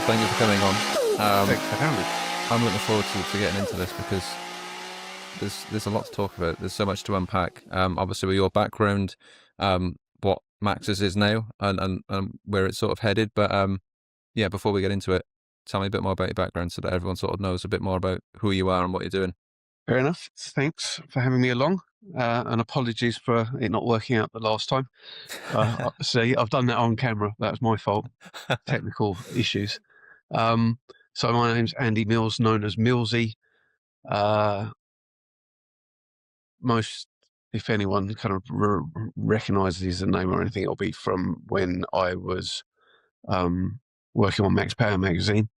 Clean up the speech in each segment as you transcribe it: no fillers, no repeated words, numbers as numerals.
Thank you for coming on. Thanks for having me. I'm looking forward to getting into this because there's a lot to talk about. There's so much to unpack. Obviously, with your background, what Max's is now, and where it's sort of headed. But yeah, before we get into it, tell me a bit more about your background so that everyone sort of knows a bit more about who you are and what you're doing. Fair enough. Thanks for having me along. And apologies for it not working out the last time. See, I've done that on camera. That was my fault. Technical issues. So my name's Andy Mills, known as Millsy. Most, if anyone kind of recognises the name or anything, it'll be from when I was working on Max Power magazine.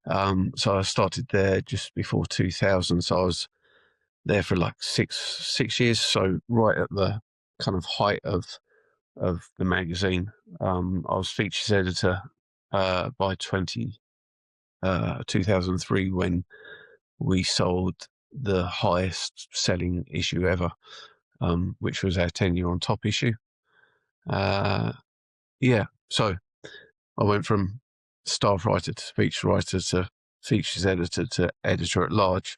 So I started there just before 2000. So I was there for like six years. So right at the kind of height of the magazine. I was features editor by 2003 when we sold the highest selling issue ever, which was our 10-year on top issue. Yeah, so I went from staff writer to feature writer to features editor to editor at large.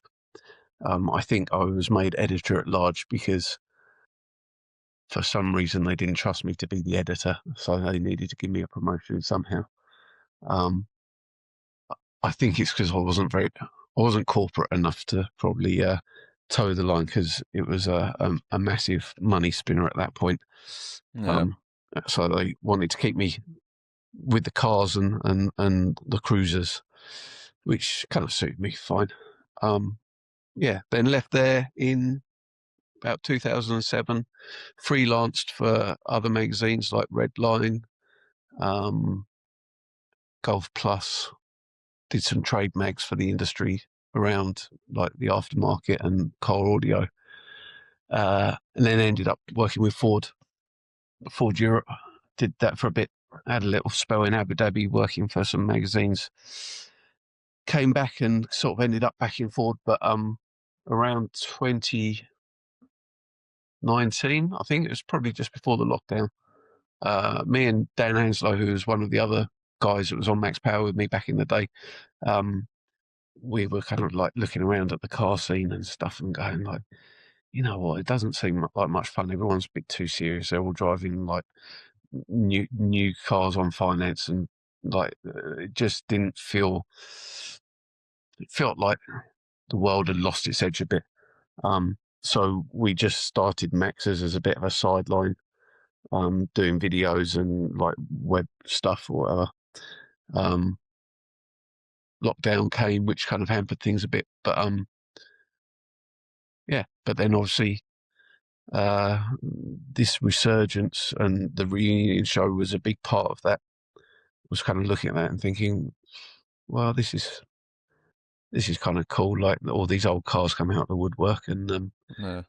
I think I was made editor at large because for some reason they didn't trust me to be the editor, so they needed to give me a promotion somehow. I think it's because I wasn't corporate enough to probably toe the line, because it was a massive money spinner at that point. Yeah. So they wanted to keep me with the cars and the cruisers, which kind of suited me fine. Yeah, then left there in about 2007, freelanced for other magazines like Redline, Golf Plus, did some trade mags for the industry around like the aftermarket and car audio, and then ended up working with Ford Europe. Did that for a bit, had a little spell in Abu Dhabi working for some magazines, came back and sort of ended up back in Ford, but around 2019, I think it was probably just before the lockdown, me and Dan Anslow, who was one of the other guys that was on Max Power with me back in the day, we were kind of like looking around at the car scene and stuff and going like, you know what, it doesn't seem like much fun. Everyone's a bit too serious. They're all driving like new cars on finance, and like it just didn't feel, it felt like the world had lost its edge a bit. So we just started Max's as a bit of a sideline, doing videos and like web stuff or whatever. Lockdown came, which kind of hampered things a bit, but yeah, but then obviously this resurgence and the reunion show was a big part of that. Was kind of looking at that and thinking, well, this is kind of cool, like all these old cars come out of the woodwork. And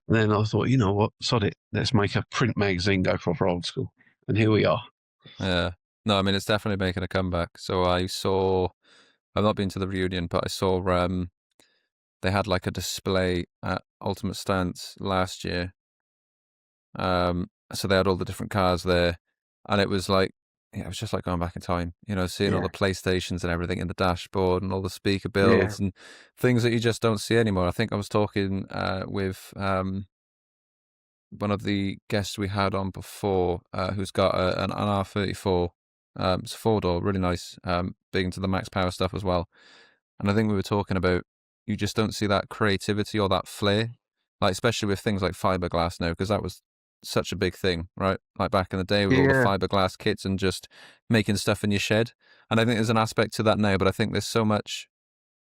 then I thought, you know what, sod it, let's make a print magazine go proper old school, and here we are. Yeah. No, I mean, it's definitely making a comeback. So I've not been to the reunion, but I saw they had like a display at Ultimate Stance last year. So they had all the different cars there, and it was like, yeah, it was just like going back in time, seeing all the PlayStations and everything in the dashboard and all the speaker builds and things that you just don't see anymore. I think I was talking with one of the guests we had on before, who's got an R34. It's a four-door, really nice, big into the Max Power stuff as well. And I think we were talking about, you just don't see that creativity or that flair, like especially with things like fiberglass now, because that was such a big thing, right? Like back in the day with all the fiberglass kits and just making stuff in your shed. And I think there's an aspect to that now, but I think there's so much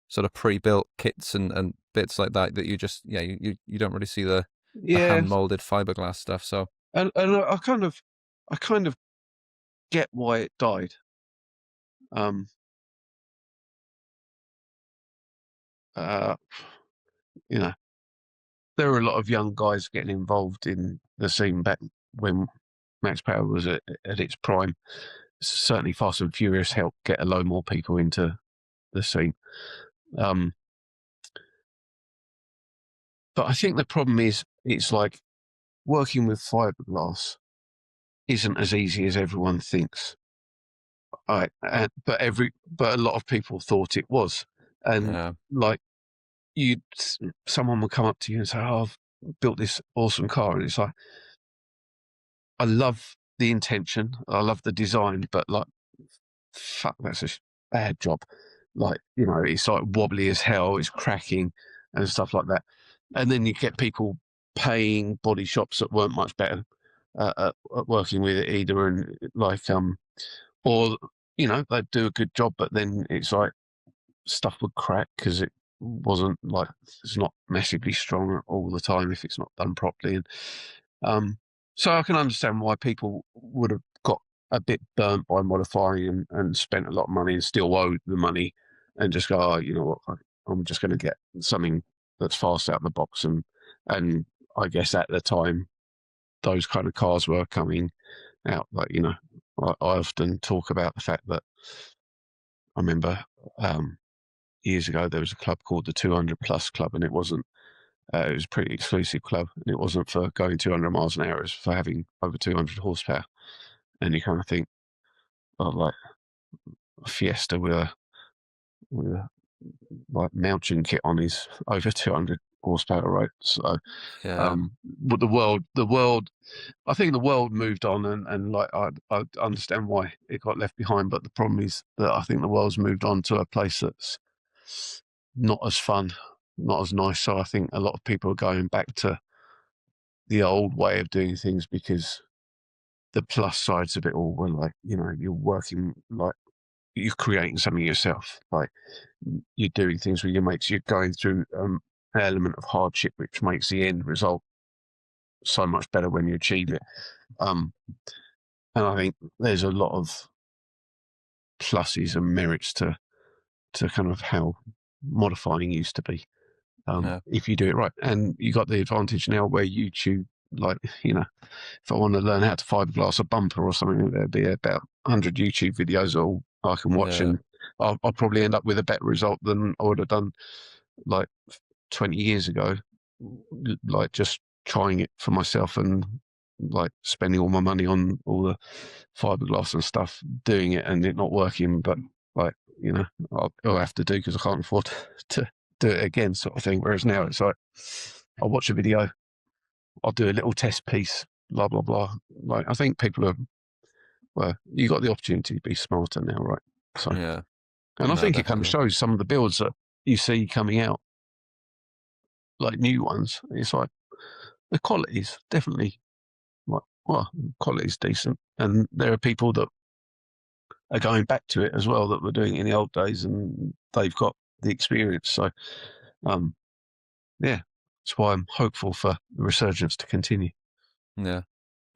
sort of pre-built kits and bits like that you just, you don't really see the hand-molded fiberglass stuff. So and I kind of get why it died. You know, there were a lot of young guys getting involved in the scene back when Max Power was at its prime. Certainly Fast and Furious helped get a load more people into the scene. But I think the problem is, it's like working with fiberglass isn't as easy as everyone thinks. but a lot of people thought it was, and Yeah. like someone would come up to you and say, "Oh, I've built this awesome car," and it's like, I love the intention, I love the design, but like, fuck, that's a bad job. Like, it's like wobbly as hell, it's cracking and stuff like that. And then you get people paying body shops that weren't much better at working with it either, and like or they'd do a good job, but then it's like stuff would crack because it wasn't like, it's not massively strong all the time if it's not done properly. And so I can understand why people would have got a bit burnt by modifying and spent a lot of money and still owe the money, and just go, oh, you know what, I'm just going to get something that's fast out of the box. And I guess at the time those kind of cars were coming out. Like, I often talk about the fact that I remember years ago there was a club called the 200 Plus Club, and it wasn't. It was a pretty exclusive club, and it wasn't for going 200 miles an hour. It was for having over 200 horsepower. And you kind of think, oh, like a Fiesta with a like mountain kit on is over 200 horsepower, right? So, Yeah. but the world, I think the world moved on, and like I understand why it got left behind. But the problem is that I think the world's moved on to a place that's not as fun, not as nice. So I think a lot of people are going back to the old way of doing things, because the plus sides of it all were like, you're working, like you're creating something yourself, like you're doing things with your mates, you're going through an element of hardship which makes the end result so much better when you achieve it. And I think there's a lot of pluses and merits to kind of how modifying used to be, Yeah. if you do it right. And you got the advantage now where YouTube, like, if I want to learn how to fiberglass a bumper or something, there'd be about 100 YouTube videos all I can watch, Yeah. and I'll probably end up with a better result than I would have done like 20 years ago, like just trying it for myself and like spending all my money on all the fiberglass and stuff, doing it and it not working. But like, I'll have to do because I can't afford to do it again, sort of thing. Whereas now it's like, I'll watch a video, I'll do a little test piece, blah, blah, blah. Like, I think people are, well, you got the opportunity to be smarter now, right? So, Yeah. and I No, think it kind of definitely. shows some of the builds that you see coming out, like new ones. It's like the quality's definitely like, well, quality's decent. And there are people that are going back to it as well that were doing it in the old days, and they've got the experience. So, um, yeah, that's why I'm hopeful for the resurgence to continue. Yeah.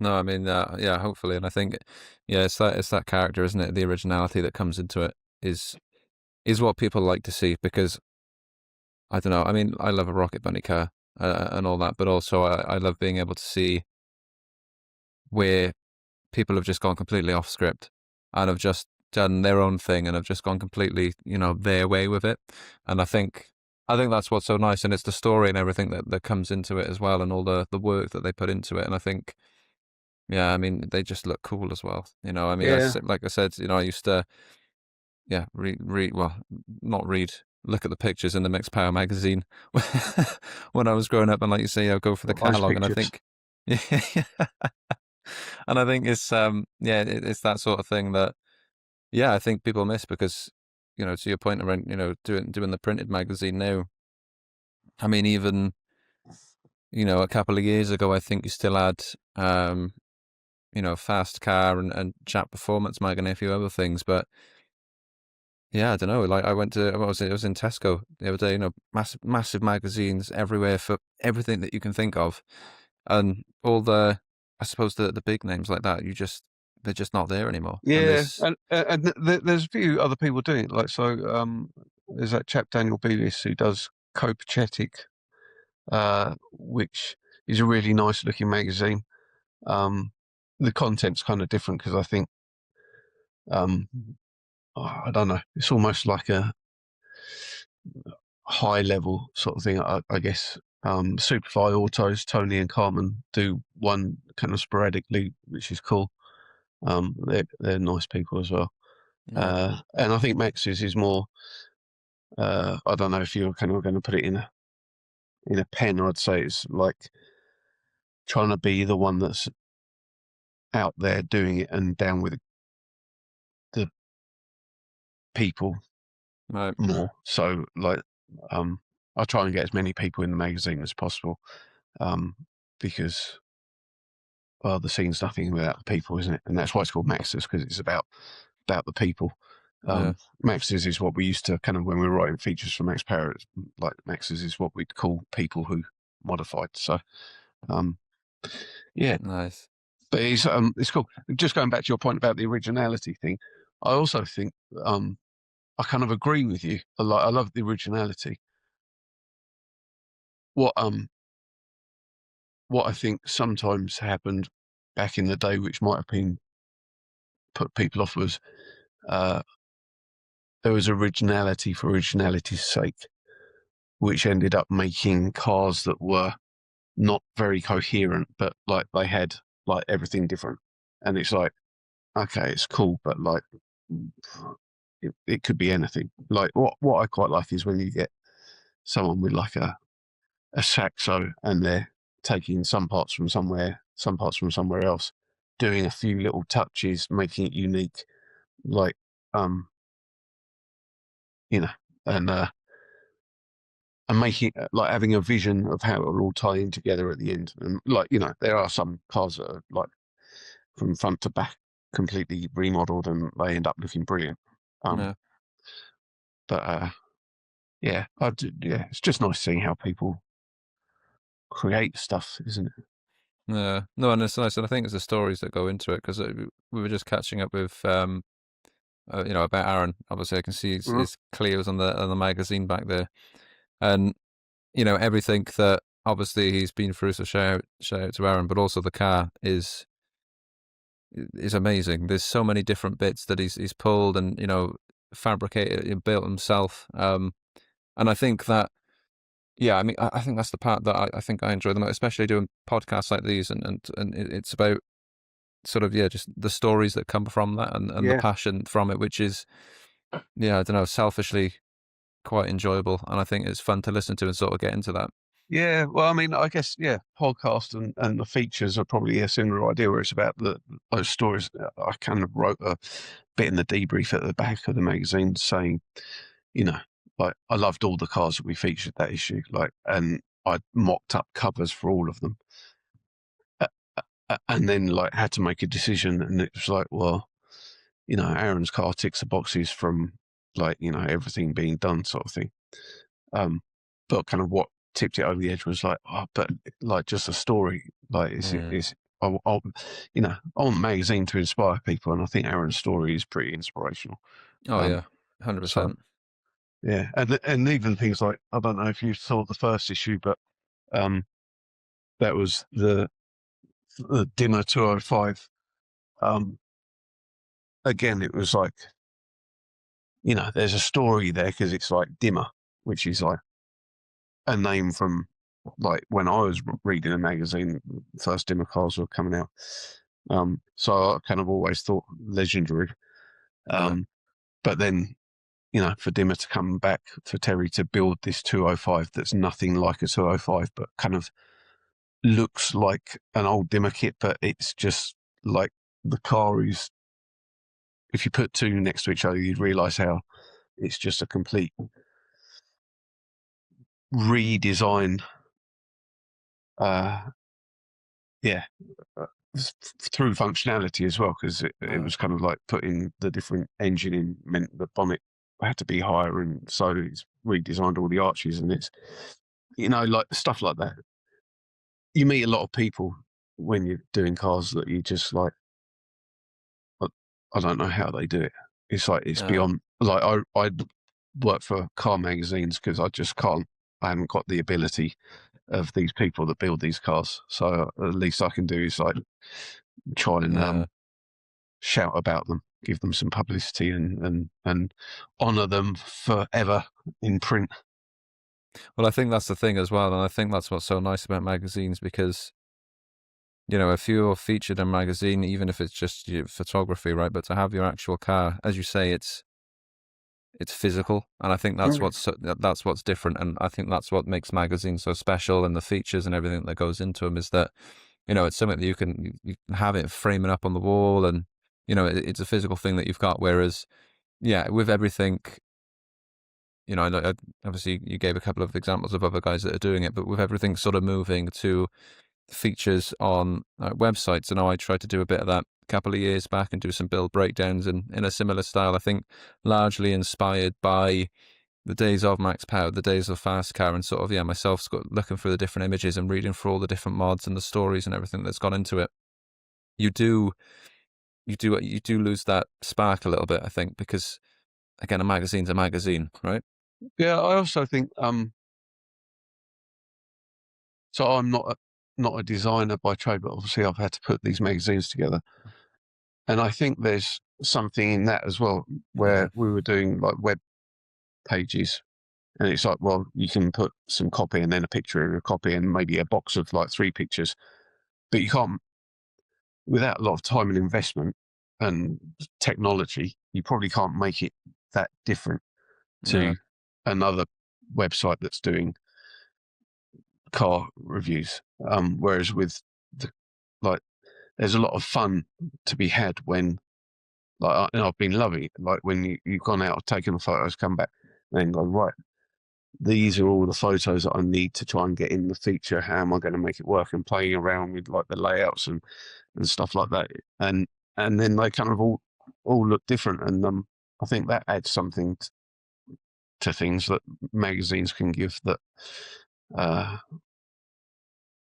No, I mean, yeah, hopefully. And I think, yeah, it's that character, isn't it? The originality that comes into it is what people like to see, because I don't know. I mean, I love a Rocket Bunny car and all that, but also I love being able to see where people have just gone completely off script and have just done their own thing and have just gone completely, their way with it. And I think that's what's so nice, and it's the story and everything that comes into it as well, and all the work that they put into it. And I think, yeah, I mean, they just look cool as well. I mean, Yeah, like I said, I used to, yeah, well, not read, look at the pictures in the Mixed Power magazine when I was growing up, and like you say, I'll go for the got those catalog, and I pictures. think, yeah, and I think it's yeah, it's that sort of thing that, yeah, I think people miss, because, to your point around, doing the printed magazine now. I mean, even, a couple of years ago, I think you still had, Fast Car and Chat Performance Mag and a few other things. But yeah, I don't know. Like, I went to, what was it? It was in Tesco the other day. Massive, massive magazines everywhere for everything that you can think of, and all I suppose the big names like that, they're just not there anymore. And Yeah, there's, and there's a few other people doing it. Like, so, there's that chap Daniel Beavis who does Copacetic, which is a really nice looking magazine. Um, the content's kind of different because I think, um, I don't know, it's almost like a high level sort of thing, I guess. Superfly Autos, Tony and Carmen do one kind of sporadically, which is cool. They're nice people as well. Yeah. And I think Max's is more. I don't know if you're kind of going to put it in a pen. I'd say it's like trying to be the one that's out there doing it and down with the people Right. more. So like, I try and get as many people in the magazine as possible, because well, the scene's nothing without the people, isn't it? And that's why it's called Max's, because it's about the people. Yeah. Max's is what we used to kind of, when we were writing features for Max Power, like Max's is what we'd call people who modified. So, yeah, Nice. but it's cool. Just going back to your point about the originality thing, I also think I kind of agree with you. I love the originality. What I think sometimes happened back in the day, which might have been put people off, was there was originality for originality's sake, which ended up making cars that were not very coherent, but like they had like everything different. And it's like, okay, it's cool, but like it could be anything. Like what I quite like is when you get someone with like a saxo and they're taking some parts from somewhere, some parts from somewhere else, doing a few little touches, making it unique, like you know, and making like having a vision of how it'll all tie in together at the end. And like, there are some cars that are like from front to back completely remodeled and they end up looking brilliant. Yeah. But yeah, yeah, it's just nice seeing how people create stuff, isn't it? Yeah. No, and it's nice, and I think it's the stories that go into it, because we were just catching up with about Aaron. Obviously, I can see Mhm. his Clio's on the magazine back there, and everything that obviously he's been through. So shout out to Aaron, but also the car is amazing. There's so many different bits that he's pulled and fabricated and built himself. And I think that, yeah, I mean, I think that's the part that I think I enjoy the most, especially doing podcasts like these, and it's about sort of, yeah, just the stories that come from that, and the Yeah. passion from it, which is, yeah, I don't know, selfishly quite enjoyable, and I think it's fun to listen to and sort of get into that. Yeah, well, I mean, I guess, yeah, podcast and the features are probably a similar idea, where it's about those stories. I kind of wrote a bit in the debrief at the back of the magazine saying, you know, like I loved all the cars that we featured that issue, like, and I mocked up covers for all of them, and then like had to make a decision, and it was like, well, Aaron's car ticks the boxes from like everything being done, sort of thing. But kind of what tipped it over the edge was like, oh, but like just a story, like Yeah. I want the magazine to inspire people, and I think Aaron's story is pretty inspirational. Oh Um, yeah, hundred so percent. yeah, and even things like, I don't know if you saw the first issue, but um, that was the Dimmer 205. Again, it was like, there's a story there because it's like Dimmer, which is like a name from like when I was reading a magazine, first Dimmer cars were coming out. So I kind of always thought legendary. Yeah. But then, for Dimmer to come back, for Terry to build this 205 that's nothing like a 205, but kind of looks like an old Dimmer kit, but it's just like the car is, if you put two next to each other, you'd realize how it's just a complete redesign. Yeah, through functionality as well, because it was kind of like putting the different engine in meant the bonnet had to be higher, and so it's redesigned all the arches, and it's like stuff like that. You meet a lot of people when you're doing cars that you just like, I, I don't know how they do it. It's like it's Yeah. beyond. Like I work for car magazines because I just can't. I haven't got the ability of these people that build these cars. So the least I can do is like try and Yeah. shout about them, give them some publicity, and honour them forever in print. Well, I think that's the thing as well, and I think that's what's so nice about magazines, because if you're featured in a magazine, even if it's just your photography, right? But to have your actual car, as you say, it's physical, and I think that's what's different, and I think that's what makes magazines so special, and the features and everything that goes into them is that it's something that you can have it framing up on the wall, and it's a physical thing that you've got. Whereas, yeah, with everything, obviously you gave a couple of examples of other guys that are doing it, but with everything sort of moving to features on websites, and I tried to do a bit of that a couple of years back and do some build breakdowns in a similar style. I think largely inspired by the days of Max Power, the days of Fast Car, and sort of myself looking through the different images and reading through all the different mods and the stories and everything that's gone into it. You do lose that spark a little bit, I think, because again, a magazine's a magazine, right? Yeah, I also think so I'm not a designer by trade, but obviously I've had to put these magazines together, and I think there's something in that as well, where we were doing like web pages, and it's like, well, you can put some copy and then a picture of a copy and maybe a box of like 3 pictures, but you can't, without a lot of time and investment and technology, you probably can't make it that different to another website that's doing car reviews. Whereas with there's a lot of fun to be had when, like, I've been loving it, like when you've gone out, taken the photos, come back, and then go, right, these are all the photos that I need to try and get in the feature. How am I going to make it work? And playing around with like the layouts and stuff like that, and then they kind of all look different, and I think that adds something to things that magazines can give that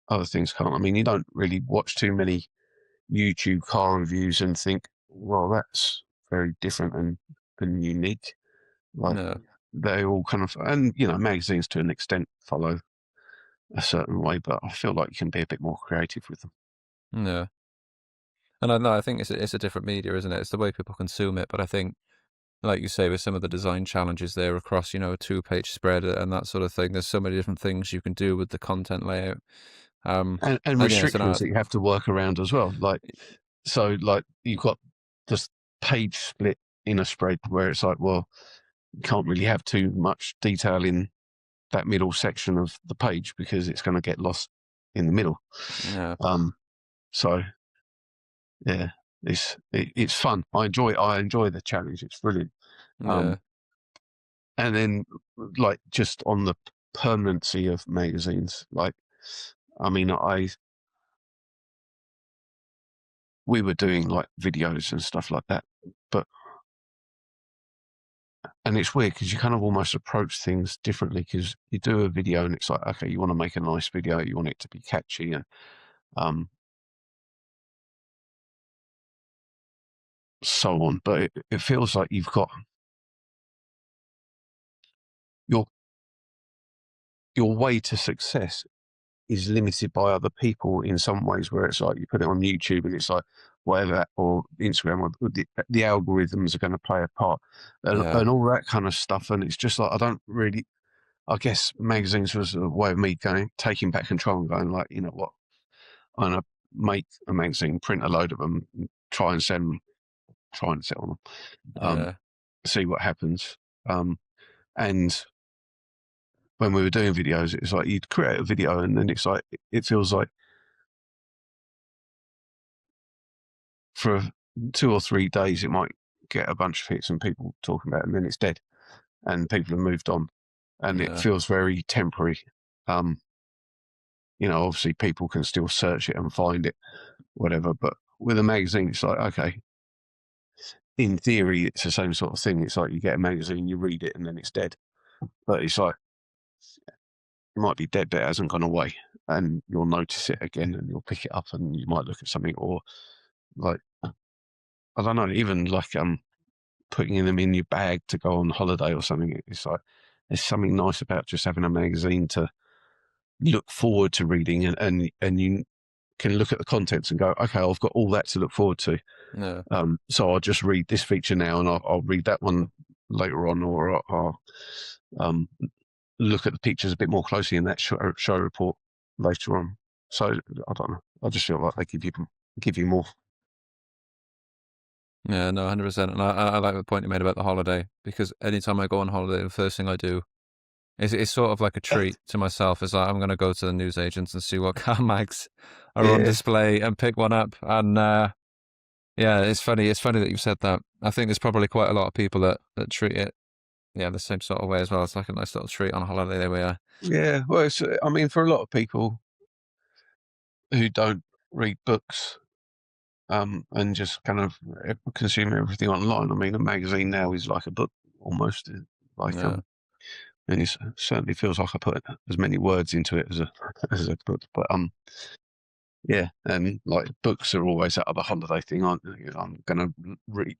other things can't. I mean, you don't really watch too many YouTube car reviews and think, well, that's very different and unique. Like, they all kind of, and magazines to an extent follow a certain way, but I feel like you can be a bit more creative with them. Yeah. And I know, I think it's a different media, isn't it? It's the way people consume it. But I think, like you say, with some of the design challenges there across, a 2-page spread and that sort of thing, there's so many different things you can do with the content layout. And Again, it's an restrictions art. that you have to work around as well. Like, so like you've got this page split in a spread where it's like, well, you can't really have too much detail in that middle section of the page because it's going to get lost in the middle. Yeah. So yeah, it's fun. I enjoy the challenge. It's brilliant. Yeah. And then like just on the permanency of magazines, like, I mean, we were doing like videos and stuff like that, and it's weird because you kind of almost approach things differently, because you do a video and it's like, okay, you want to make a nice video, you want it to be catchy, and so on. But it feels like you've got your way to success is limited by other people in some ways, where it's like you put it on YouTube and it's like whatever, or Instagram, or the algorithms are going to play a part, and all that kind of stuff. And it's just like, I don't really, I guess magazines was a way of me taking back control and going like, you know what, I'm going to make a magazine, print a load of them, try and sell them, see what happens. And when we were doing videos, it's like you'd create a video and then it's like, it feels like for 2 or 3 days it might get a bunch of hits and people talking about it, and then it's dead and people have moved on, and it feels very temporary. Obviously people can still search it and find it, whatever, but with a magazine it's like, okay, in theory it's the same sort of thing. It's like you get a magazine, you read it, and then it's dead. But it's like, it might be dead, but it hasn't gone away, and you'll notice it again and you'll pick it up and you might look at something, or like, I don't know, even like putting them in your bag to go on holiday or something. It's like, there's something nice about just having a magazine to look forward to reading, and you can look at the contents and go, okay, I've got all that to look forward to. So I'll just read this feature now, and I'll read that one later on, or I'll look at the pictures a bit more closely in that show report later on. So I don't know. I just feel like they give you more. Yeah, no, 100%. And I like the point you made about the holiday, because anytime I go on holiday, the first thing I do is it's sort of like a treat to myself. Is like I'm going to go to the newsagents and see what car mags are on Yeah, display and pick one up. And yeah, it's funny. It's funny that you've said that. I think there's probably quite a lot of people that treat it, yeah, the same sort of way as well. It's like a nice little treat on a holiday. There we are. yeah. Well, I mean, for a lot of people who don't read books, and just kind of consume everything online. I mean, a magazine now is like a book almost. Like, Yeah, and it certainly feels like I put as many words into it as a as a book. But yeah, and like books are always that other holiday thing, aren't they? You know, I'm going to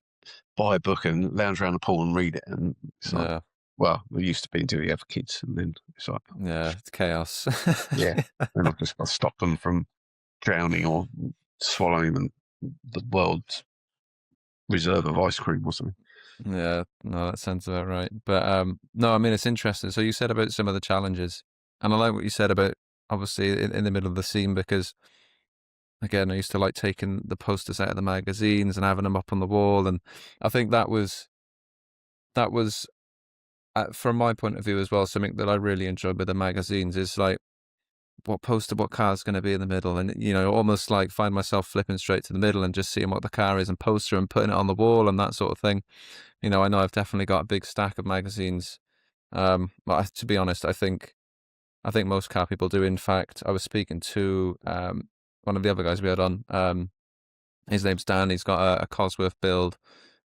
buy a book and lounge around the pool and read it, and it's like, yeah, well, it used to be until you have kids, and then it's like, yeah. It's chaos. yeah, and I've just got to stop them from drowning or swallowing the world's reserve of ice cream or something. Yeah, no, that sounds about right. But no, I mean it's interesting. So you said about some of the challenges, and I like what you said about obviously in the middle of the scene, because again, I used to like taking the posters out of the magazines and having them up on the wall, and I think that was from my point of view as well, something that I really enjoyed with the magazines is like what poster, what car's going to be in the middle, and almost like find myself flipping straight to the middle and just seeing what the car is and poster and putting it on the wall and that sort of thing. I know I've definitely got a big stack of magazines. But to be honest, I think most car people do. In fact, I was speaking to one of the other guys we had on. His name's Dan. He's got a Cosworth build,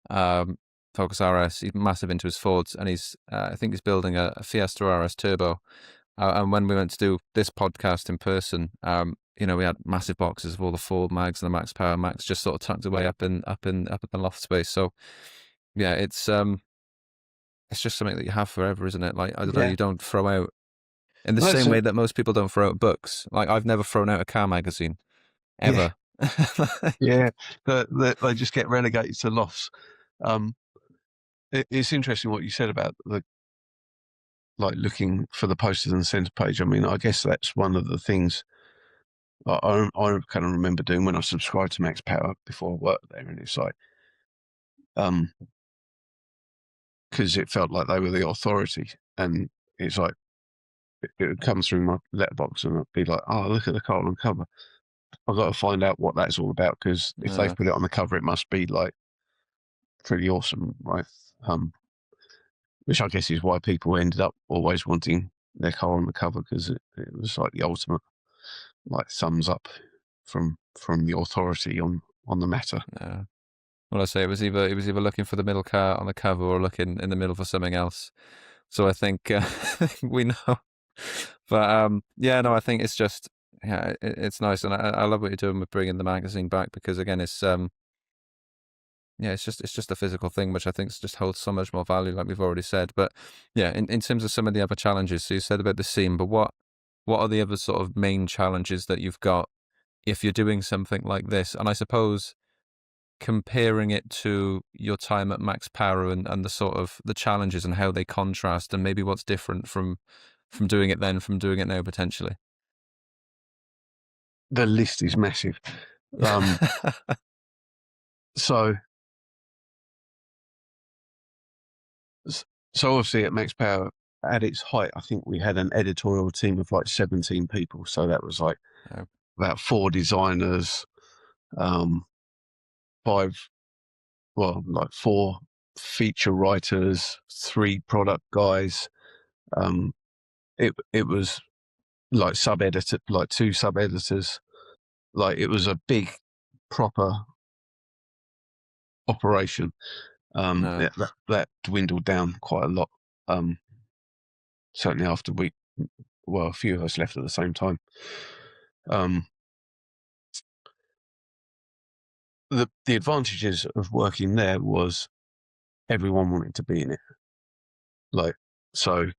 um, Focus RS. He's massive into his Fords, and I think he's building a Fiesta RS Turbo. And when we went to do this podcast in person, we had massive boxes of all the Ford mags and the Max Power Max just sort of tucked away up in the loft space. So yeah, it's just something that you have forever, isn't it? Like, I don't know, Yeah, you don't throw out in the that's same way it. that most people don't throw out books. Like, I've never thrown out a car magazine Yeah, ever. yeah. They just get relegated to lofts. Um, it's interesting what you said about the like looking for the posters on the centre page. I mean, I guess that's one of the things I kind of remember doing when I subscribed to Max Power before I worked there, and it's like, because it felt like they were the authority, and it's like it would come through my letterbox, and I'd be like, oh, look at the car on cover. I've got to find out what that's all about, because if they've Yeah, put it on the cover, it must be like pretty awesome, right? Which I guess is why people ended up always wanting their car on the cover, because it was like the ultimate like thumbs up from the authority on the matter. yeah. Well, I say it was either looking for the middle car on the cover or looking in the middle for something else. So I think we know. But yeah, no, I think it's just yeah, it's nice, and I love what you're doing with bringing the magazine back, because again, it's yeah, it's just a physical thing, which I think just holds so much more value, like we've already said. But yeah, in terms of some of the other challenges, so you said about the scene, but what are the other sort of main challenges that you've got if you're doing something like this? And I suppose comparing it to your time at Max Power and the sort of the challenges and how they contrast, and maybe what's different from doing it then from doing it now potentially. The list is massive. Um, so so obviously at Max Power at its height, I think we had an editorial team of like 17 people. So that was like Oh, about 4 designers, um, five, well, like 4 feature writers, 3 product guys. Um, it was like like 2 sub-editors. Like it was a big, proper operation. no, That dwindled down quite a lot. Certainly after a few of us left at the same time. Um, the advantages of working there was everyone wanted to be in it. Like, so,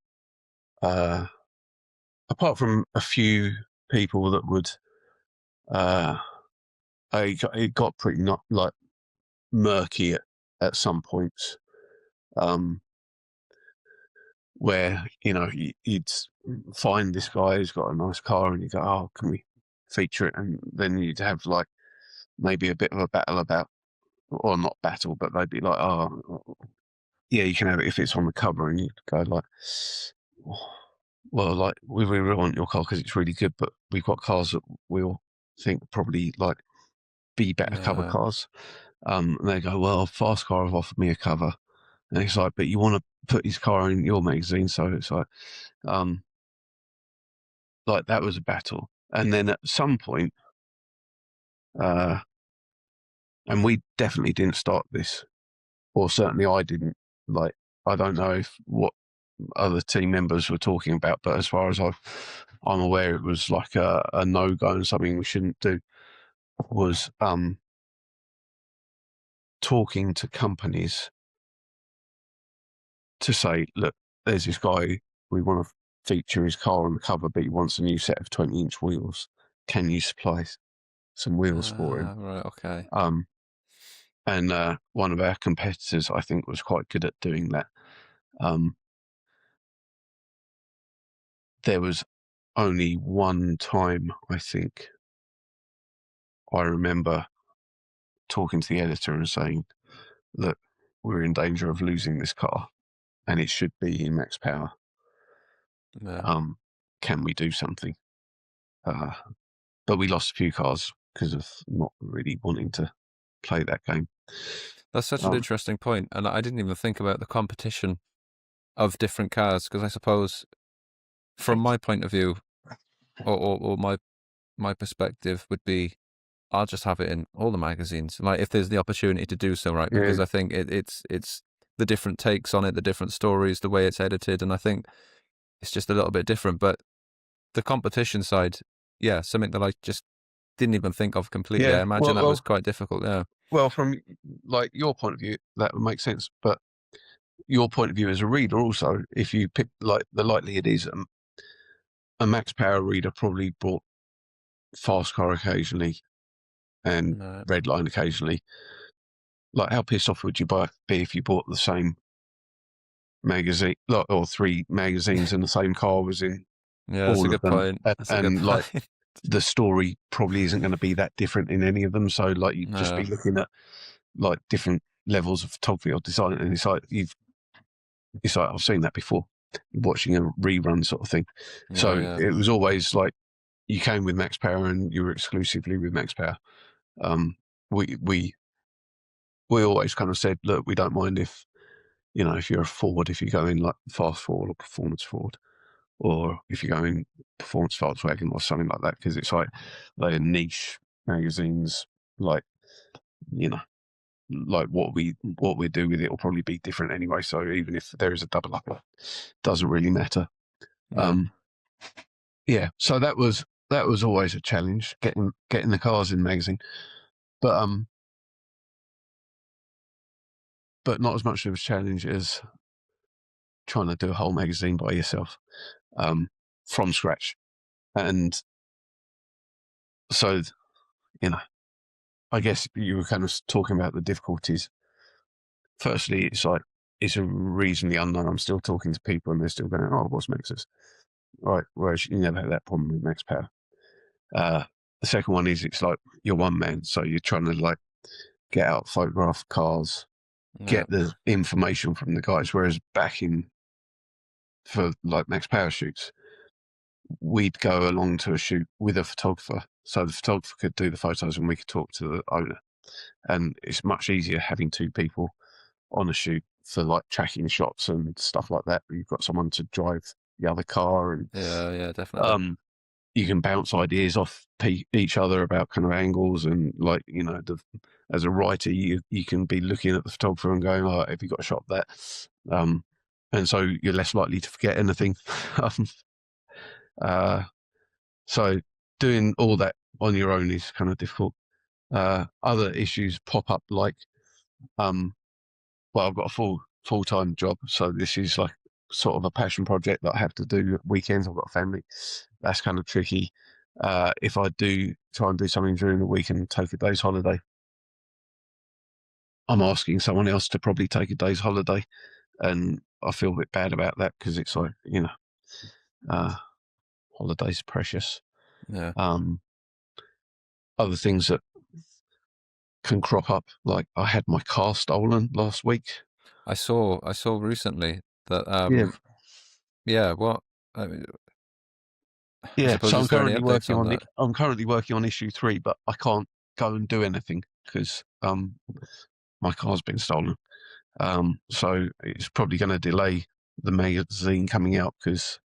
uh, apart from a few people that would, uh, it got pretty not like murky at some points, where you'd find this guy who's got a nice car, and you go, oh, can we feature it, and then you'd have like maybe a bit of a battle about, or not battle, but they'd be like, oh, yeah, you can have it if it's on the cover, and you'd go like, well, like we really want your car because it's really good, but we've got cars that we'll think probably like be better cover Yeah. cars. And they go, well, Fast Car have offered me a cover, and it's like, but you want to put his car in your magazine, so it's like that was a battle. And then at some point, and we definitely didn't start this, or certainly I didn't. Like, I don't know if what other team members were talking about, but as far as I'm aware, it was like a no-go and something we shouldn't do, was talking to companies to say, look, there's this guy, we want to feature his car on the cover, but he wants a new set of 20-inch wheels. Can you supply some wheels for him? Right. Okay. And one of our competitors, I think, was quite good at doing that. There was only one time, I think, I remember talking to the editor and saying, look, we're in danger of losing this car and it should be in max power. Yeah. Can we do something? But we lost a few cars because of not really wanting to play that game. That's such an interesting point, and I didn't even think about the competition of different cars, because I suppose, from my point of view, or my perspective would be, I'll just have it in all the magazines, like if there's the opportunity to do so, right? Because Yeah. I think it's the different takes on it, the different stories, the way it's edited, and I think it's just a little bit different. But the competition side, yeah, something that I just didn't even think of completely. I Yeah. imagine that was quite difficult. Yeah. Well, from like your point of view, that would make sense. But your point of view as a reader also, if you pick, like, the likelihood is a max power reader probably bought Fast Car occasionally and No. Redline occasionally. Like, how pissed off would you be if you bought the same magazine, like, or 3 magazines and the same car was in Yeah, that's a all of good them, point. That's a good and like point. the story probably isn't going to be that different in any of them. So like you'd just be No. looking at like different levels of photography or design, and it's like I've seen that before, watching a rerun sort of thing. So Yeah. it was always like you came with Max Power and you were exclusively with Max Power. We always kind of said, look, we don't mind if, you know, if you're a Ford, if you go in like fast Ford or performance Ford, or if you go in performance Volkswagen or something like that, because it's like they're niche magazines. Like, you know, like what we do with it will probably be different anyway. So even if there is a double up, it doesn't really matter. Yeah. Yeah. So that was always a challenge, getting the cars in the magazine, but not as much of a challenge as trying to do a whole magazine by yourself, from scratch. And so, you know, I guess you were kind of talking about the difficulties. Firstly, it's like, it's a reasonably unknown. I'm still talking to people and they're still going, oh, what's Max's? Right. Whereas you never had that problem with Max Power. The second one is, it's like you're one man. So you're trying to like get out, photograph cars, Yeah. get the information from the guys. Whereas back in, for like Max Power shoots, we'd go along to a shoot with a photographer. So the photographer could do the photos and we could talk to the owner. And it's much easier having 2 people on a shoot for like tracking shots and stuff like that. You've got someone to drive the other car, and Yeah, definitely. you can bounce ideas off each other about kind of angles, and like, you know, as a writer, you can be looking at the photographer and going, oh, have you got a shot of that? And so you're less likely to forget anything. So doing all that on your own is kind of difficult. Other issues pop up, like, well, I've got a full-time job, so this is like sort of a passion project that I have to do at weekends. I've got a family. That's kind of tricky. If I do try and do something during the week and take a day's holiday, I'm asking someone else to probably take a day's holiday, and I feel a bit bad about that because it's like, you know, holidays are precious. Yeah. other things that can crop up. Like I had my car stolen last week. I saw recently that Yeah, yeah, what I mean, I yeah. suppose, So is there any updates on that? I'm currently working on issue 3, but I can't go and do anything because my car's been stolen. So it's probably going to delay the magazine coming out because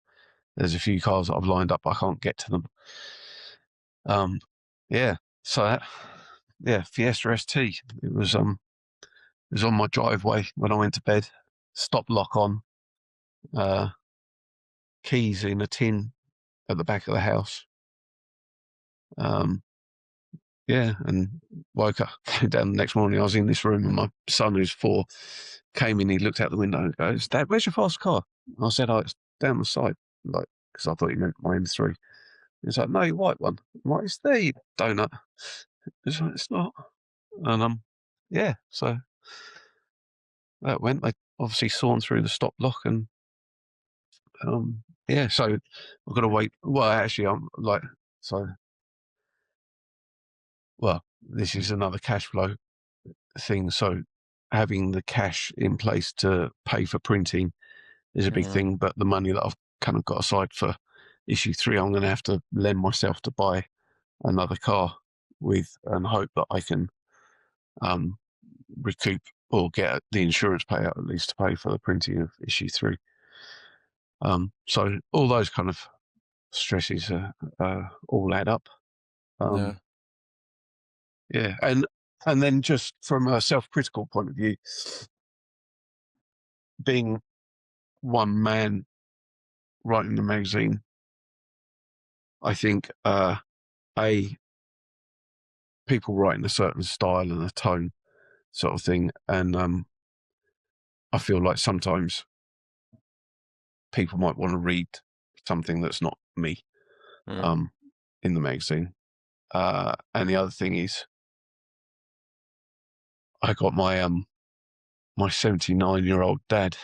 there's a few cars that I've lined up. I can't get to them. Yeah. So yeah, Fiesta ST. It was on my driveway when I went to bed. Stop lock on. Uh, Keys in a tin at the back of the house. Yeah, and woke up, came down the next morning. I was in this room, and my son, who's 4, came in. He looked out the window and goes, "Dad, where's your fast car?" And I said, "Oh, it's down the side," like because I thought he meant my M3. He's like, "No, your white one." I'm like, "It's there, you donut." It's like, "It's not." And yeah, so that went. They obviously sawn through the stop lock, and yeah, so I've got to wait. Well, actually, I'm like, so well, this is another cash flow thing. So having the cash in place to pay for printing is a big Mm, thing, but the money that I've kind of got aside for issue 3, I'm going to have to lend myself to buy another car with, and hope that I can um, recoup or get the insurance payout at least to pay for the printing of issue 3. So all those kind of stresses all add up. yeah. Um, yeah, and then just from a self-critical point of view, being one man writing the magazine, I think a people write in a certain style and a tone sort of thing, and I feel like sometimes people might want to read something that's not me Mm, um, in the magazine. And the other thing is, I got my 79-year-old dad,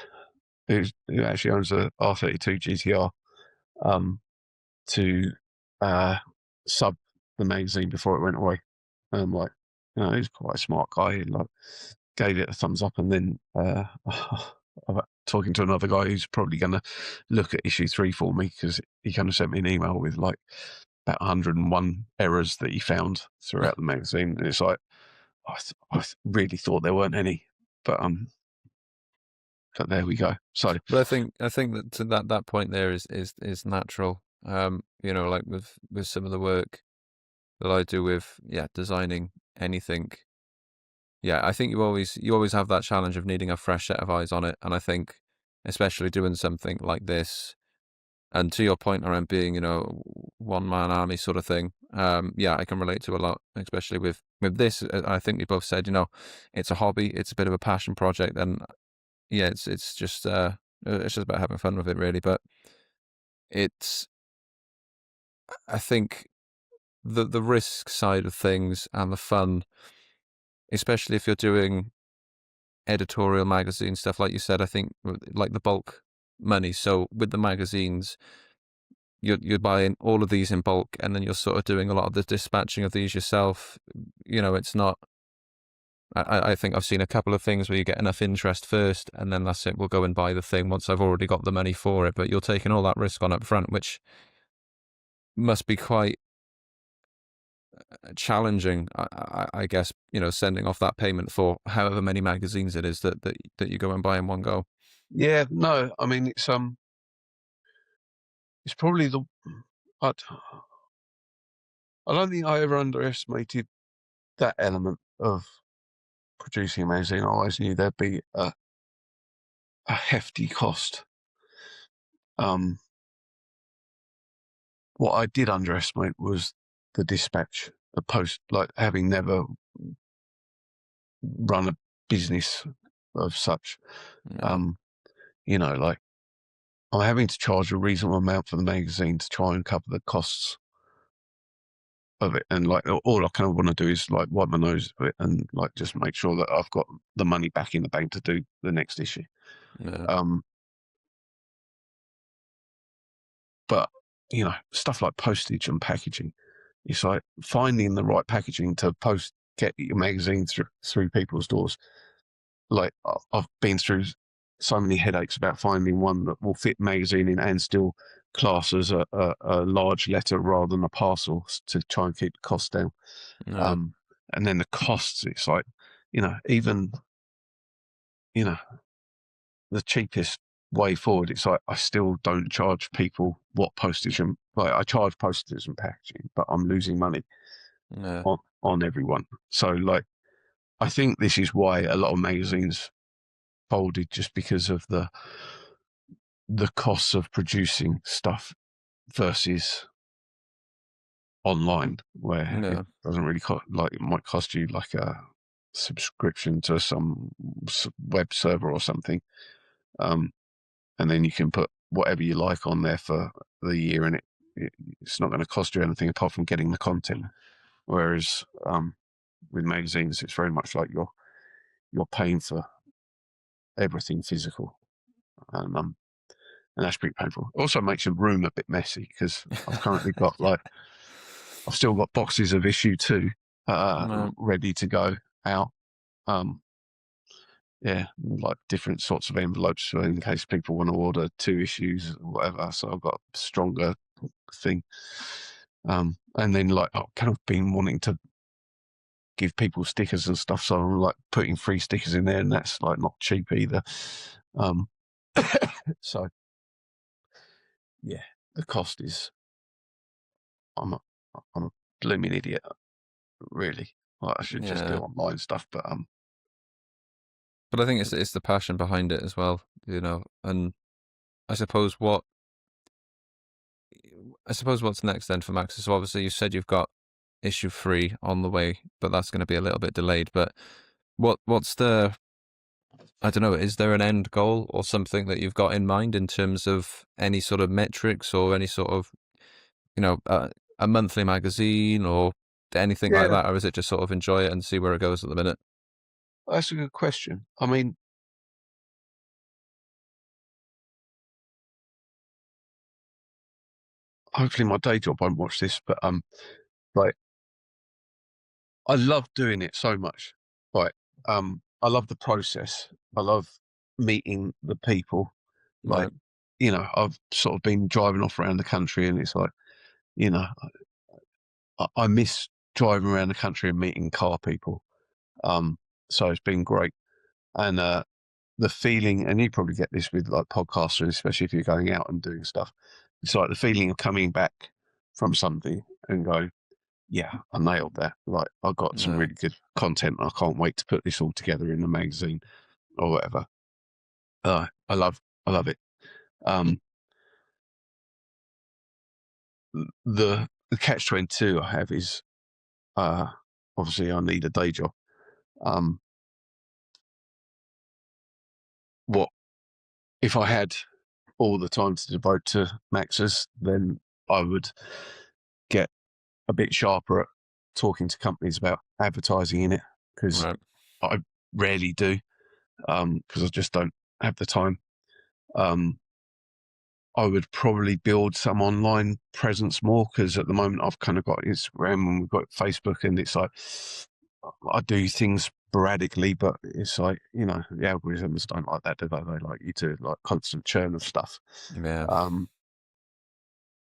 who actually owns a R32 GTR, to sub the magazine before it went away. And I'm like, he's quite a smart guy. He like gave it a thumbs up, and then I'm talking to another guy who's probably going to look at issue 3 for me because he kind of sent me an email with like about 101 errors that he found throughout the magazine. And it's like, I really thought there weren't any, but there we go. So but I think that to that point there is natural. Like with some of the work that I do with, yeah, designing anything. Yeah, I think you always have that challenge of needing a fresh set of eyes on it, and I think especially doing something like this, and to your point around being, one man army sort of thing. Yeah, I can relate to a lot, especially with this. I think we both said, it's a hobby, it's a bit of a passion project, and yeah, it's just about having fun with it, really. But it's, I think, the risk side of things and the fun, especially if you're doing editorial magazine stuff, like you said, I think like the bulk money. So with the magazines, you're buying all of these in bulk, and then you're sort of doing a lot of the dispatching of these yourself. It's not. I think I've seen a couple of things where you get enough interest first, and then that's it. We'll go and buy the thing once I've already got the money for it. But you're taking all that risk on up front, which must be quite challenging. I guess sending off that payment for however many magazines it is that you go and buy in one go. yeah, no, I mean it's probably I, I don't think I ever underestimated that element of producing a magazine. I always knew there'd be a hefty cost. What I did underestimate was the dispatch, the post, like having never run a business of such. Yeah, Like I'm having to charge a reasonable amount for the magazine to try and cover the costs of it, and like all I kind of want to do is like wipe my nose of it and like just make sure that I've got the money back in the bank to do the next issue. yeah, Um, but stuff like postage and packaging it's like finding the right packaging to get your magazine through people's doors. Like I've been through so many headaches about finding one that will fit magazine in and still class as a large letter rather than a parcel to try and keep the cost down. Yeah. And then the costs, it's like, even, the cheapest way forward, it's like I still don't charge people what postage and like I charge postage and packaging, but I'm losing money Yeah. on everyone. So like I think this is why a lot of magazines folded, just because of the costs of producing stuff versus online, where it Yeah. doesn't really cost, like it might cost you like a subscription to some web server or something, and then you can put whatever you like on there for the year, and it's not going to cost you anything apart from getting the content. Whereas with magazines, it's very much like you're paying for everything physical, and that's pretty painful. It also makes the room a bit messy because I've currently got I've still got boxes of issue 2 No. ready to go out. Yeah, like different sorts of envelopes in case people want to order 2 issues or whatever. So I've got a stronger thing. And then like I've kind of been wanting to give people stickers and stuff, so I'm like putting free stickers in there, and that's like not cheap either. So yeah, the cost is I'm a, I'm a blooming idiot, really. Like, I should just do Yeah. online stuff, but But I think it's the passion behind it as well, and I suppose what what's next then for Max. So obviously you said you've got issue 3 on the way, but that's going to be a little bit delayed. But what's the, I don't know, is there an end goal or something that you've got in mind in terms of any sort of metrics or any sort of, a monthly magazine or anything like yeah, that? Or is it just sort of enjoy it and see where it goes at the minute? that's a good question. I mean, hopefully my day job won't watch this, but like I love doing it so much. Like I love the process. I love meeting the people. Like, Right. I've sort of been driving off around the country, and it's like, you know, I miss driving around the country and meeting car people. So it's been great. And the feeling, and you probably get this with like podcasters, especially if you're going out and doing stuff. It's like the feeling of coming back from something and going, yeah, I nailed that. Like I got some Yeah. really good content. I can't wait to put this all together in a magazine or whatever. I love it. Um, the catch-22 I have is obviously I need a day job. What if I had all the time to devote to Max's, then I would get a bit sharper at talking to companies about advertising in it, because Right. I rarely do, because I just don't have the time. I would probably build some online presence more, because at the moment I've kind of got Instagram and we've got Facebook, and it's like I do things sporadically, but it's like, the algorithms don't like that, do they? They like you to like constant churn of stuff. Yeah. Um,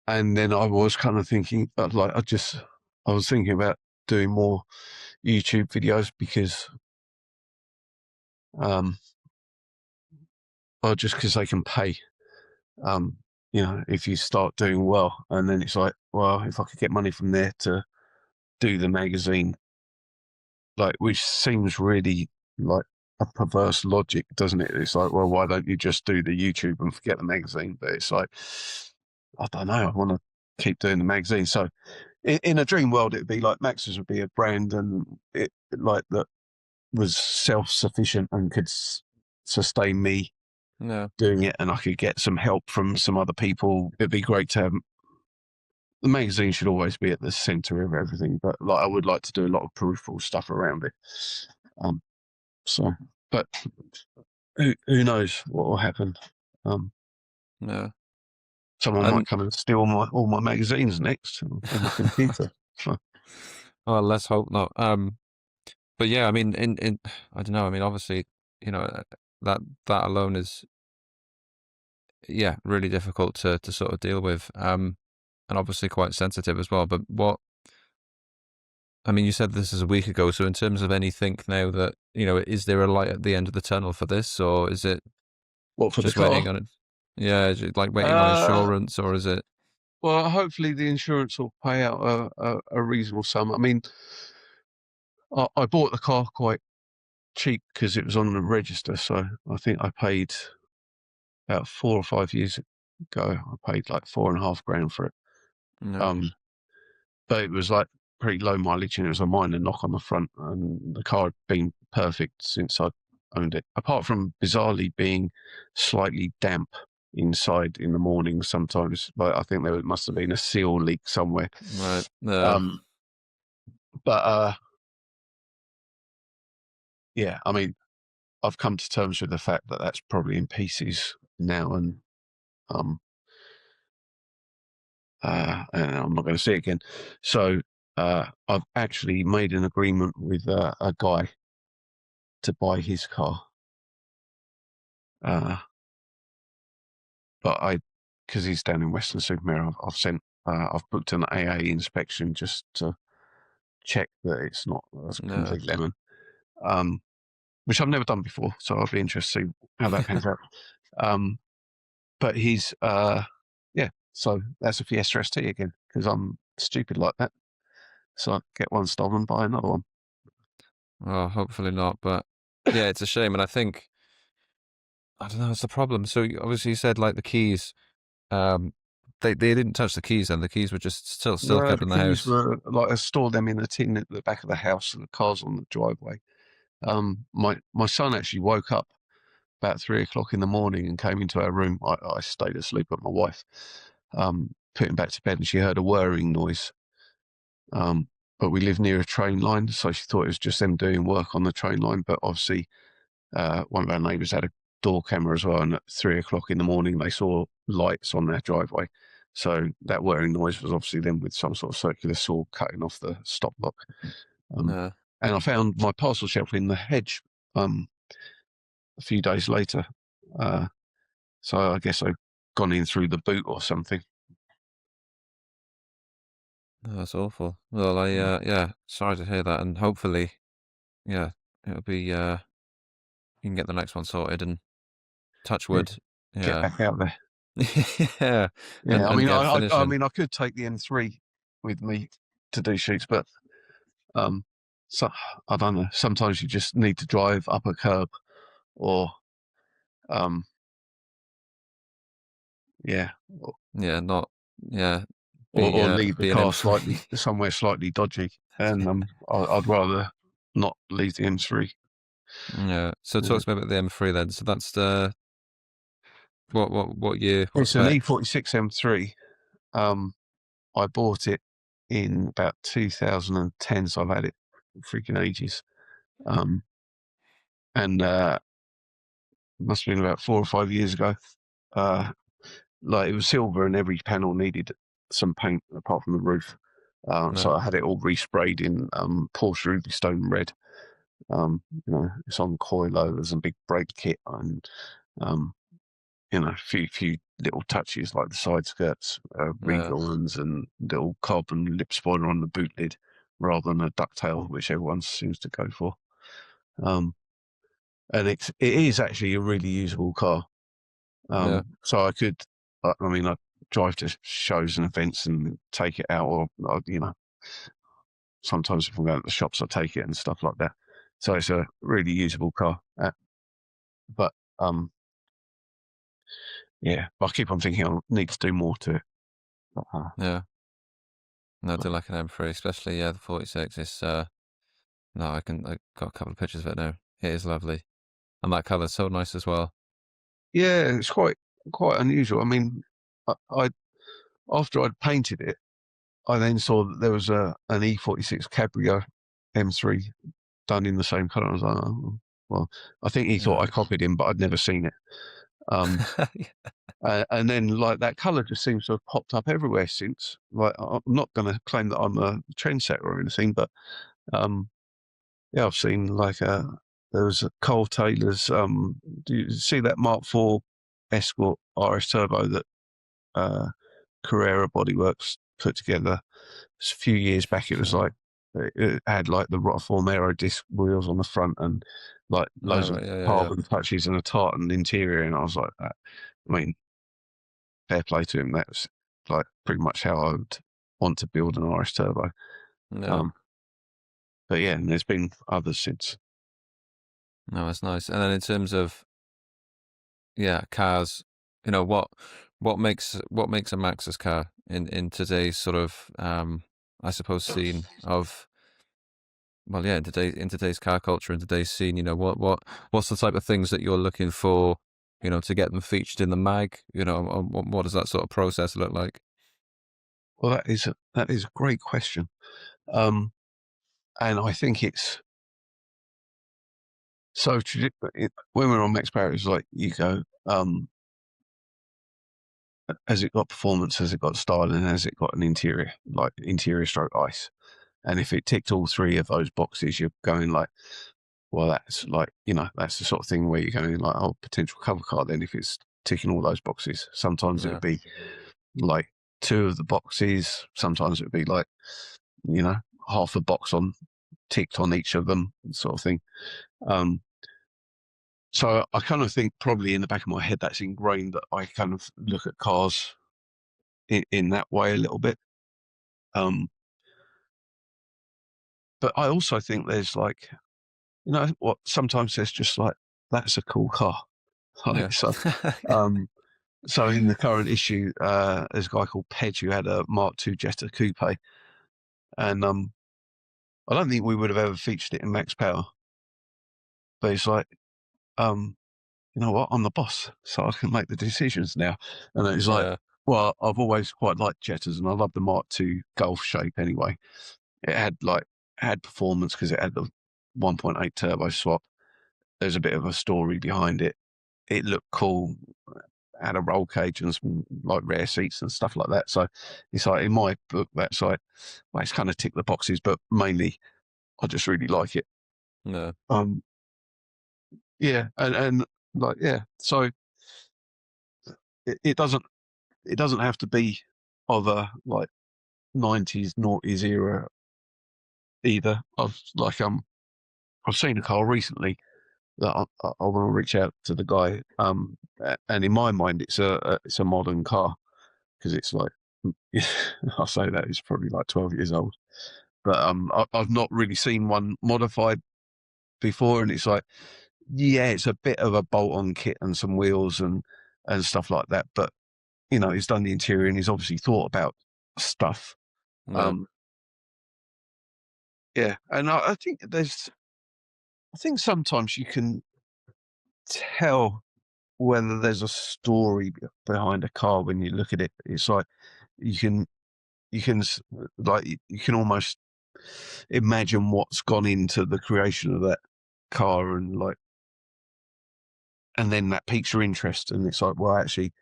and then I was kind of thinking, I was thinking about doing more YouTube videos, because, or just because they can pay. Um, if you start doing well, and then it's like, well, if I could get money from there to do the magazine, like, which seems really like a perverse logic, doesn't it? It's like, well, why don't you just do the YouTube and forget the magazine? But it's like, I don't know. I want to keep doing the magazine. So, in a dream world, it'd be like Max's would be a brand, and it like that was self-sufficient and could sustain me Yeah. doing it, and I could get some help from some other people. It'd be great to have. The magazine should always be at the center of everything, but like I would like to do a lot of peripheral stuff around it. Um, so, but who knows what will happen? Yeah. Someone might And come and steal all my magazines next on my computer. So, Well, let's hope not. But yeah, I mean, in I don't know. I mean, obviously, you know, that that alone is yeah really difficult to sort of deal with. And obviously quite sensitive as well. But what I mean, you said this is a week ago, so in terms of anything now that, you know, is there a light at the end of the tunnel for this, or is it what for the just car? waiting on it? Yeah, is it like waiting on Uh, insurance, or is it? well, hopefully the insurance will pay out a reasonable sum. I mean, I bought the car quite cheap because it was on the register, so I think I paid about 4 or 5 years ago. I paid like 4.5 grand for it. No, Um, but it was like pretty low mileage, and it was a minor knock on the front, and the car had been perfect since I owned it. Apart from bizarrely being slightly damp inside in the morning sometimes, like I think there must have been a seal leak somewhere. right, Um, but yeah, I mean, I've come to terms with the fact that that's probably in pieces now, um, and I'm not going to see it again. So I've actually made an agreement with a guy to buy his car. Uh, but because he's down in Western-super-Mare, I've booked an AA inspection just to check that it's not a no, complete lemon, which I've never done before. So I'll be interested to see how that pans out. But yeah, so that's a Fiesta ST again because I'm stupid like that. So I get one stolen, buy another one. well, hopefully not. But yeah, it's a shame, and I think I don't know. It's the problem. So obviously you said like the keys, um, they didn't touch the keys, and the keys were just still No, kept the in the keys house. were like I stored them in a tin at the back of the house, and the car's on the driveway. My son actually woke up about 3 o'clock in the morning and came into our room. I stayed asleep with my wife, put him back to bed, and she heard a whirring noise. But we live near a train line, so she thought it was just them doing work on the train line. But obviously, one of our neighbours had a door camera as well, and at 3 o'clock in the morning, they saw lights on their driveway. So that whirring noise was obviously them with some sort of circular saw cutting off the stop lock. Um, No, and I found my parcel shelf in the hedge a few days later. Uh, so I guess I've gone in through the boot or something. no, that's awful. Well, yeah, sorry to hear that, and hopefully, yeah, it'll be you can get the next one sorted and touch Yeah, wood. get Yeah. back out there. Yeah, Yeah, I and mean, get I finishing. mean, I could take the M3 with me to do shoots, but um, so I don't know. Sometimes you just need to drive up a curb, or um, yeah, Yeah, not yeah, be or leave the be an car M3. slightly somewhere slightly dodgy, and I'd rather not leave the M3. Yeah. So Yeah. talk to me about the M3 then. So that's the what year, what It's an spec? E46 M3. Um, I bought it in about 2010, so I've had it freaking ages. Um, and must have been about 4 or 5 years ago. Uh, like it was silver, and every panel needed some paint apart from the roof. So No, I had it all resprayed in Porsche Ruby Stone red. It's on coilovers and big brake kit, and um, a few little touches like the side skirts, no, regal ones, and little carbon lip spoiler on the boot lid rather than a ducktail, which everyone seems to go for. Um, and it is actually a really usable car. yeah, So I mean, I drive to shows and events and take it out, or sometimes if I'm going to the shops, I take it and stuff like that. So it's a really usable car. But yeah, I keep on thinking I need to do more to it. Uh, yeah. No, I do like an M3, especially yeah, the 46. It's no, I got a couple of pictures of it now. It is lovely, and that colour's so nice as well. yeah, it's quite unusual. I mean, I after I'd painted it, I then saw that there was an E46 Cabrio M3 done in the same colour. I was like, oh, well, I think he thought I Yeah, copied him, but I'd never seen it. Um, and then like that colour just seems to have popped up everywhere since. Like I'm not going to claim that I'm a trendsetter or anything, but yeah, I've seen like there was a Cole Taylor's. Do you see that Mark IV Escort RS Turbo that Carrera Bodyworks put together? It's a few years back. It was like it had like the Rotiform Aero disc wheels on the front and like loads of Right, yeah. carbon touches and a tartan interior. And I was like, I mean, fair play to him. That was like pretty much how I would want to build an RS Turbo. Yeah. But yeah, and there's been others since. No, that's nice. And then in terms of cars, what makes a Max's car in today's sort of I suppose scene of in today's car culture, in today's scene, what's the type of things that you're looking for, to get them featured in the mag, and what does that sort of process look like? Well, that is a great question, and I think it's so. When we're on Max Power, it's like you go, has it got performance? Has it got style? And has it got an interior, like interior stroke ice? And if it ticked all three of those boxes, you're going like, well, that's like, that's the sort of thing where you're going like, oh, potential cover car. Then if it's ticking all those boxes, sometimes it would be like two of the boxes. Sometimes it would be like, half a box ticked on each of them, sort of thing. So I kind of think probably in the back of my head that's ingrained, that I kind of look at cars in that way a little bit. But I also think there's like, what, sometimes there's just like, that's a cool car. Like, so in the current issue, there's a guy called Pedge who had a Mark II Jetta Coupe, and I don't think we would have ever featured it in Max Power. But it's like, you know what, I'm the boss, so I can make the decisions now. And it's like, well, I've always quite liked Jettas, and I love the Mark II Golf shape anyway. It had performance because it had the 1.8 turbo swap. There's a bit of a story behind it. It looked cool. Had a roll cage and some like rare seats and stuff like that. So it's like, in my book, that's like, well, it's kind of ticked the boxes, but mainly I just really like it. No. Yeah, and like, yeah. So it doesn't have to be of a like 90s noughties era either. I've seen a car recently that I want to reach out to the guy. And in my mind, it's a modern car, because it's like, I'll say that it's probably like 12 years old, but I've not really seen one modified before, and it's like, yeah, it's a bit of a bolt-on kit and some wheels and stuff like that, but he's done the interior and he's obviously thought about stuff. Yeah, and I think sometimes you can tell whether there's a story behind a car when you look at it. It's like you can like, you can almost imagine what's gone into the creation of that car, and then that piques your interest, and it's like, well, actually,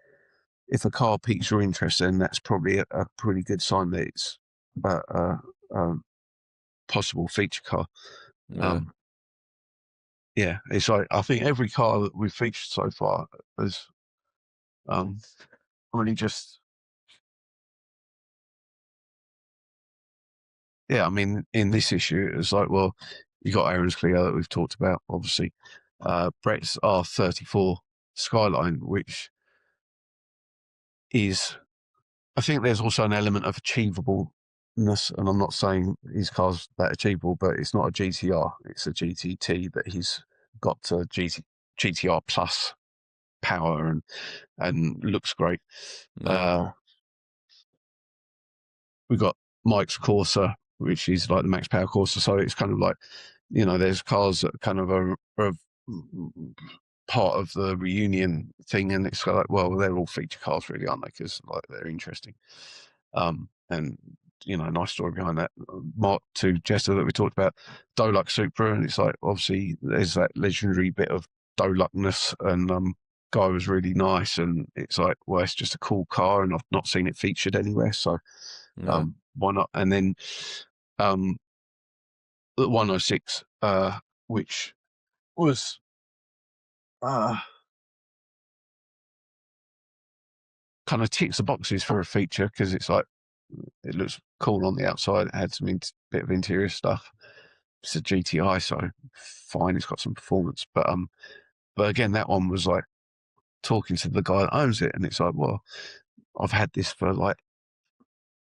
if a car piques your interest, then that's probably a pretty good sign that it's a possible feature car. Yeah, it's like, I think every car that we've featured so far has really just, yeah, I mean, in this issue, it's like, well, you got Aaron's Clio that we've talked about, obviously. Brett's R34 Skyline, which is, I think there's also an element of achievableness, and I'm not saying his car's that achievable, but it's not a GTR, it's a GTT, but he's got a GTR plus power and looks great. We've got Mike's Corsa, which is like the Max Power Corsa, so it's kind of like, there's cars that kind of are part of the reunion thing, and it's like, well, they're all feature cars really, aren't they, because like they're interesting. And nice story behind that. Mark II Jester that we talked about, Dolux Supra, and it's like, obviously there's that legendary bit of Doluckness and guy was really nice, and it's like, well, it's just a cool car, and I've not seen it featured anywhere, so Yeah. why not? And then the 106, which was kind of ticks the boxes for a feature, because it's like, it looks cool on the outside. It had some bit of interior stuff. It's a GTI, so fine. It's got some performance, but again, that one was like talking to the guy that owns it, and it's like, well, I've had this for like,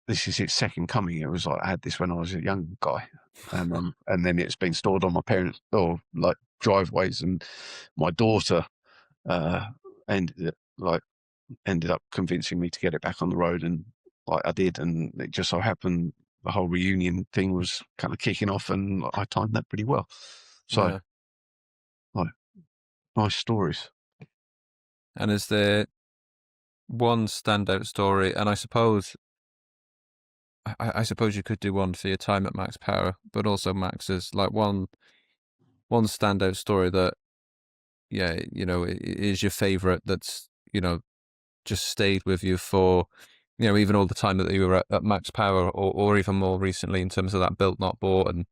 this is its second coming. It was like, I had this when I was a young guy, and then it's been stored on my parents' or like driveways, and my daughter ended up convincing me to get it back on the road, and like I did, and it just so happened the whole reunion thing was kind of kicking off, and I timed that pretty well. So, Yeah. like, nice stories. And is there one standout story? And I suppose you could do one for your time at Max Power, but also Max's, like one standout story that, yeah, is your favorite, that's, just stayed with you for, even all the time that you were at Max Power, or even more recently in terms of that built not bought, and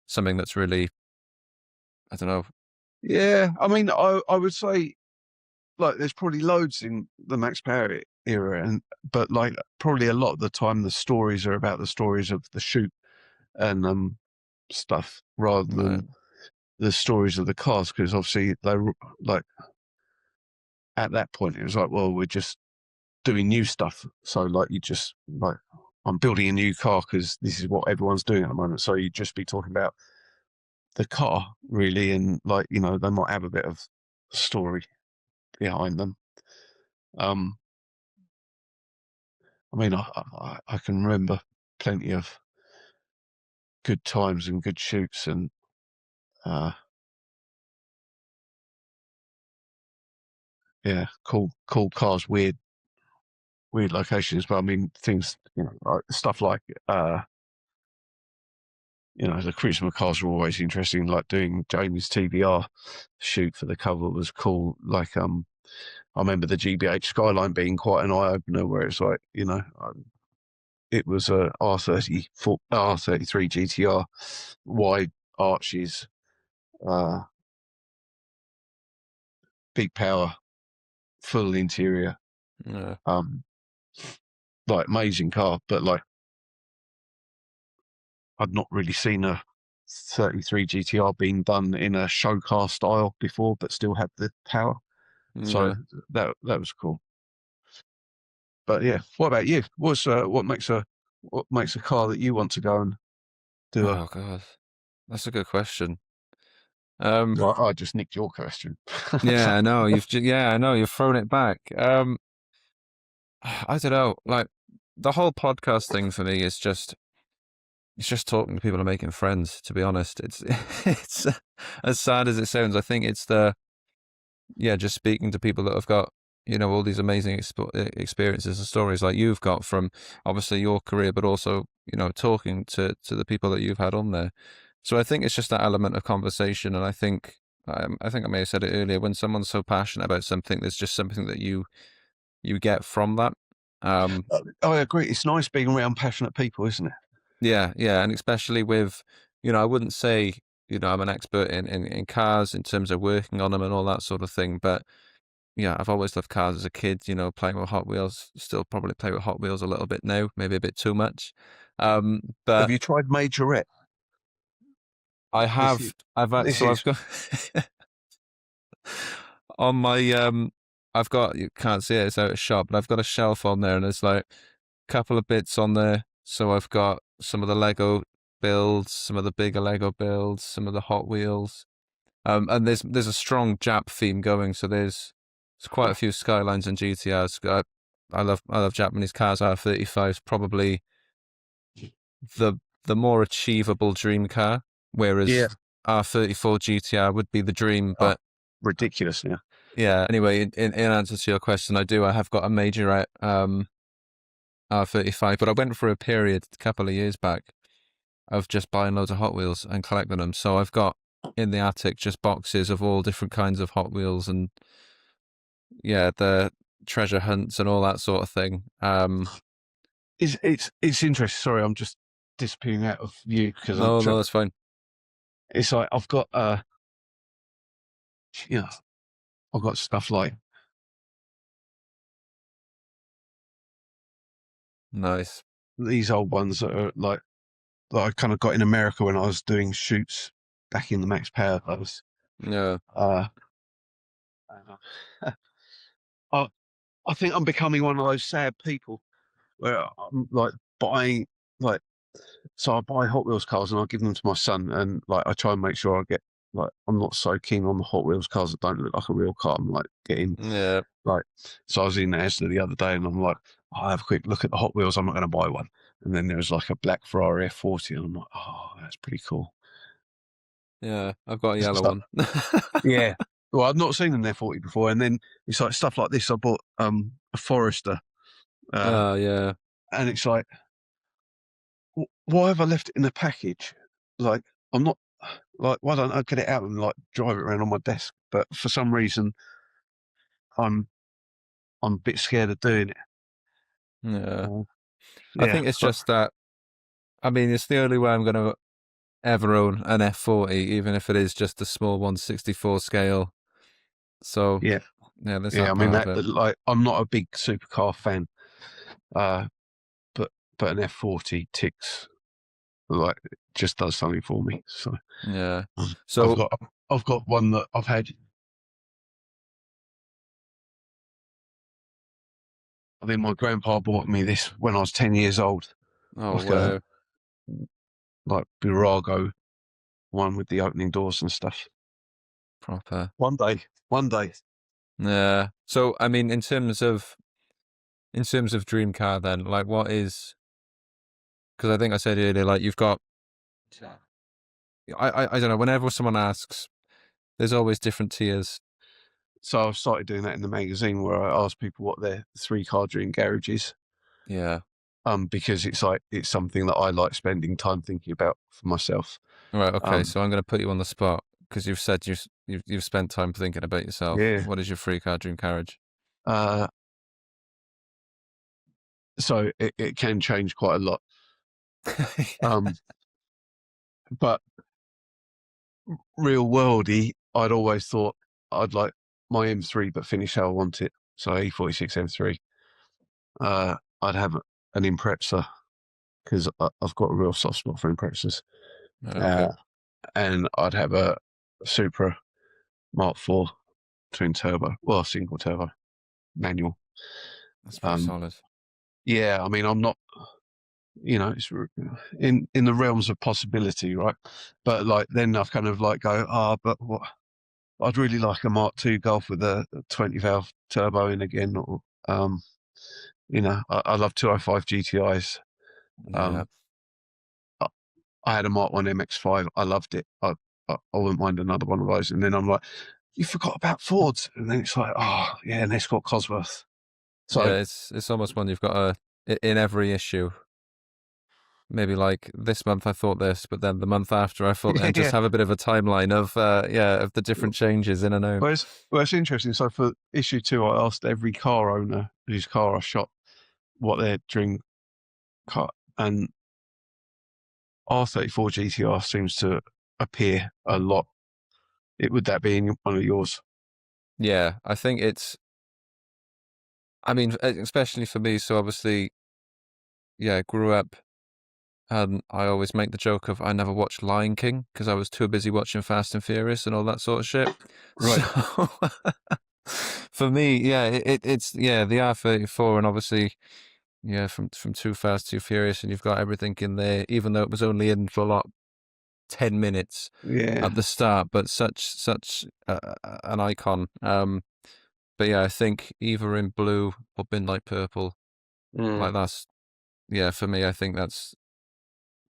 something that's really, I don't know. Yeah, I mean, I would say, like, there's probably loads in the Max Power era, but like probably a lot of the time the stories are about the stories of the shoot and stuff, rather Right. than the stories of the cars, because obviously they were like, at that point it was like, well, we're just doing new stuff, so like, you just like, I'm building a new car because this is what everyone's doing at the moment, so you'd just be talking about the car really, and like, they might have a bit of story behind them. I mean, I can remember plenty of good times and good shoots, and yeah, cool cars, weird locations. But I mean, things, like stuff like the Charisma cars are always interesting. Like doing Jamie's TBR shoot for the cover was cool. Like I remember the GBH Skyline being quite an eye opener, where it's like, it was a R33 GTR, wide arches, big power, full interior, Yeah. like amazing car, but like, I'd not really seen a 33 GTR being done in a show car style before, but still had the power. So Yeah. that was cool. But yeah, what about you? What makes a car that you want to go and do a? Oh God, that's a good question. I just nicked your question. Yeah, I know I know you've thrown it back. I don't know. Like, the whole podcast thing for me is just, it's just talking to people and making friends. To be honest, it's it's as sad as it sounds. I think it's just speaking to people that have got, all these amazing experiences and stories like you've got from obviously your career, but also, talking to the people that you've had on there. So I think it's just that element of conversation, and I think I may have said it earlier. When someone's so passionate about something, there's just something that you get from that. I agree. It's nice being around passionate people, isn't it? Yeah, yeah, and especially with, I wouldn't say, I'm an expert in cars in terms of working on them and all that sort of thing, but yeah, I've always loved cars as a kid, playing with Hot Wheels. Still probably play with Hot Wheels a little bit now, maybe a bit too much. Have But you tried Majorette? I This have, is so I've got on my, I've got, you can't see it, it's out of shot, but I've got a shelf on there, and there's like a couple of bits on there. So I've got some of the Lego builds, some of the bigger Lego builds, some of the Hot Wheels. And there's a strong Jap theme going, so there's quite a few Skylines and GTRs. I love Japanese cars. R35 is probably the more achievable dream car, whereas Yeah. R34 GTR would be the dream. Oh, But ridiculous. Yeah. yeah, anyway, in answer to your question, I have got a major R35, but I went through a period a couple of years back of just buying loads of Hot Wheels and collecting them. So I've got in the attic just boxes of all different kinds of Hot Wheels, and yeah, the treasure hunts and all that sort of thing. It's interesting. Sorry, I'm just disappearing out of view because I'm. No, no, that's fine. It's like I've got you know, I've got stuff like Nice. these old ones that are like that I kind of got in America when I was doing shoots back in the Max Power days. Yeah, Uh, I I think I'm becoming one of those sad people where I'm like buying like so I buy Hot Wheels cars and I give them to my son and like I try and make sure I get like I'm not so keen on the Hot Wheels cars that don't look like a real car. I'm like getting yeah, like so I was in Asda the other day and I'm like I'll have a quick look at the Hot Wheels. I'm not going to buy one. And then there was like a black Ferrari F40 and I'm like, oh, that's pretty cool. yeah. I've got a yellow Stuff. one. Yeah. Well, I've not seen an F40 before, and then it's like stuff like this. I bought a Forester, uh, Oh yeah, and it's like, why have I left it in a package? Like, I'm not like, why don't I get it out and like drive it around on my desk? But for some reason, I'm I'm a bit scared of doing it. yeah. Uh, I yeah, think it's but just that. I mean, it's the only way I'm going to ever own an F40, even if it is just a small 1/64 scale. So yeah, yeah, there's yeah. that I mean part that of it. like I'm not a big supercar fan, uh, but an F40 ticks like just does something for me. So Yeah. I've So got I've got one that I've had. I think my grandpa bought me this when I was 10 years old, oh like a wow, like Burago one with the opening doors and stuff. proper. One day. Yeah. So I mean, in terms of dream car, then like what is? Because I think I said earlier, like you've got. I don't know. Whenever someone asks, there's always different tiers. So I've started doing that in the magazine where I ask people what their 3 car dream garage is. Yeah. Because it's like it's something that I like spending time thinking about for myself. Right. Okay. Um, So I'm going to put you on the spot because you've said you've spent time thinking about yourself. yeah. What is your free car dream carriage? Uh, so it can change quite a lot. Um, but real worldy, I'd always thought I'd like my M3, but finish how I want it. So E46 M3. I'd have an Impreza because I've got a real soft spot for Imprezas. Right, okay. Uh, and I'd have a Supra Mark IV twin turbo, well, single turbo, manual. That's pretty Um, solid. yeah, I mean, I'm not, it's in the realms of possibility, right? But like then I've kind of like go, but what? I'd really like a Mark II Golf with a 20 valve turbo in again, or I love 205 GTIs. Yeah. I, I had a Mark 1 MX5. I loved it. I wouldn't mind another one of those. And then I'm like, you forgot about Fords. And then it's like, oh, yeah, and it's got Cosworth. So, Yeah, it's almost one you've got in every issue. Maybe like this month I thought this, but then the month after I thought, and just yeah. have a bit of a timeline of of the different changes in and out. It's interesting. So for issue 2, I asked every car owner whose car I shot what their dream car, and R34 GTR seems to appear a lot. Would that be in one of yours? Yeah, I think it's. I mean, especially for me. So obviously, yeah, grew up, and I always make the joke of I never watched Lion King because I was too busy watching Fast and Furious and all that sort of shit. Right. So for me, yeah, it's the R34, and obviously, yeah, from Too Fast, Too Furious, and you've got everything in there, even though it was only in for 10 minutes Yeah. at the start, but such an icon. But yeah, I think either in blue or midnight purple, Mm. like that's for me. I think that's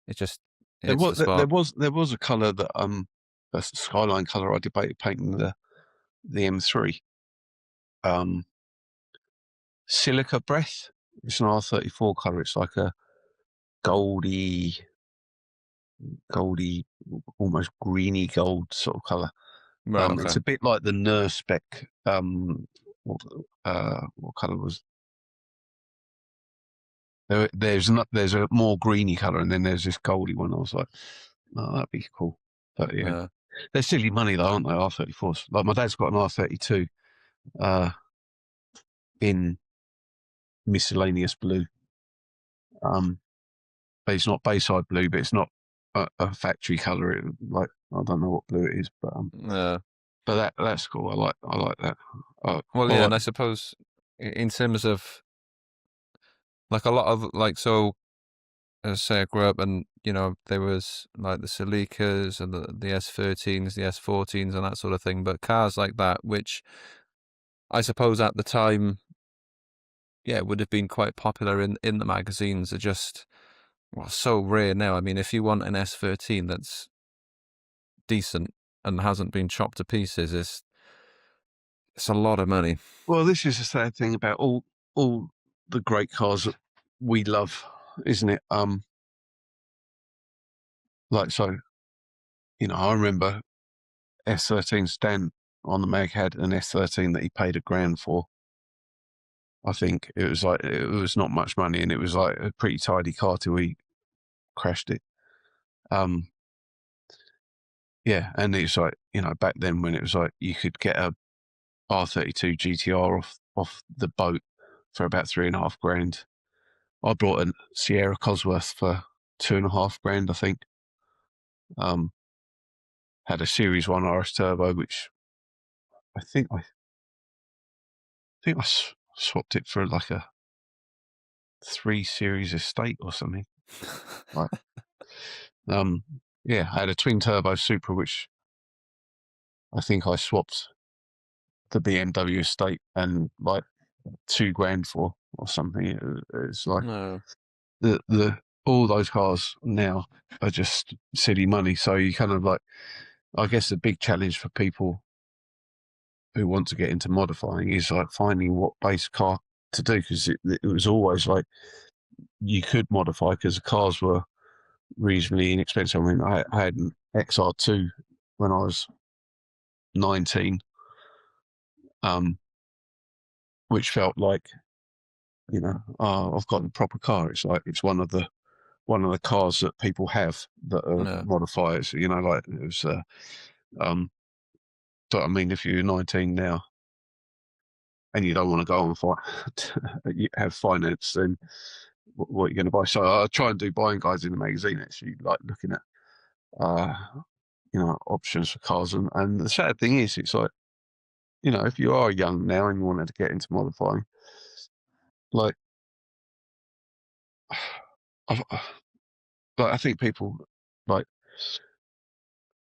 it. Just There hits was the spot. there was a colour that a skyline colour I debated painting the M3. Silica Breath. It's an R34 colour. It's like a goldy, goldy, almost greeny gold sort of colour. Right. It's Okay. a bit like the Nurspec what colour was there's a more greeny colour, and then there's this goldy one. I was like, oh, that'd be cool. But yeah, Yeah. they're silly money though, aren't they? R34s. Like my dad's got an R32 in miscellaneous blue. But it's not Bayside blue, but it's not a factory colour. Like I don't know what blue it is, Yeah. but that's cool. I like that. Well, I yeah, like, and I suppose in terms of like a lot of like so as say I grew up and there was like the Celicas and the S13s, the S14s and that sort of thing, but cars like that, which I suppose at the time, yeah, would have been quite popular in the magazines, are just so rare now. I mean, if you want an S13 that's decent and hasn't been chopped to pieces, it's a lot of money. well, this is the sad thing about all the great cars that we love, isn't it? Like so, I remember S13 Stan on the mag had an S13 that he paid £1,000 for. I think it was not much money, and it was like a pretty tidy car till he crashed it. Yeah, and it's like back then when it was like you could get a R32 GTR off the boat for about £3,500. I brought a Sierra Cosworth for £2,500, I think. Had a Series 1 RS Turbo, which I think I swapped it for like a 3 Series Estate or something. Like, yeah, I had a twin turbo Supra, which I think I swapped the BMW Estate and like £2,000 for or something. It's like No. the all those cars now are just silly money. So you kind of like, I guess the big challenge for people who want to get into modifying is like finding what base car to do, because it was always like you could modify because the cars were reasonably inexpensive. I mean, I had an XR2 when I was 19, which felt like I've got a proper car. It's like it's one of the cars that people have that are No. modifiers. Like it was. But I mean, if you're 19 now and you don't want to go on you have finance, then what are you going to buy? So I try and do buying guides in the magazine, actually, like looking at uh, options for cars. And the sad thing is, it's like, if you are young now and you wanted to get into modifying, like, I've, like I think people like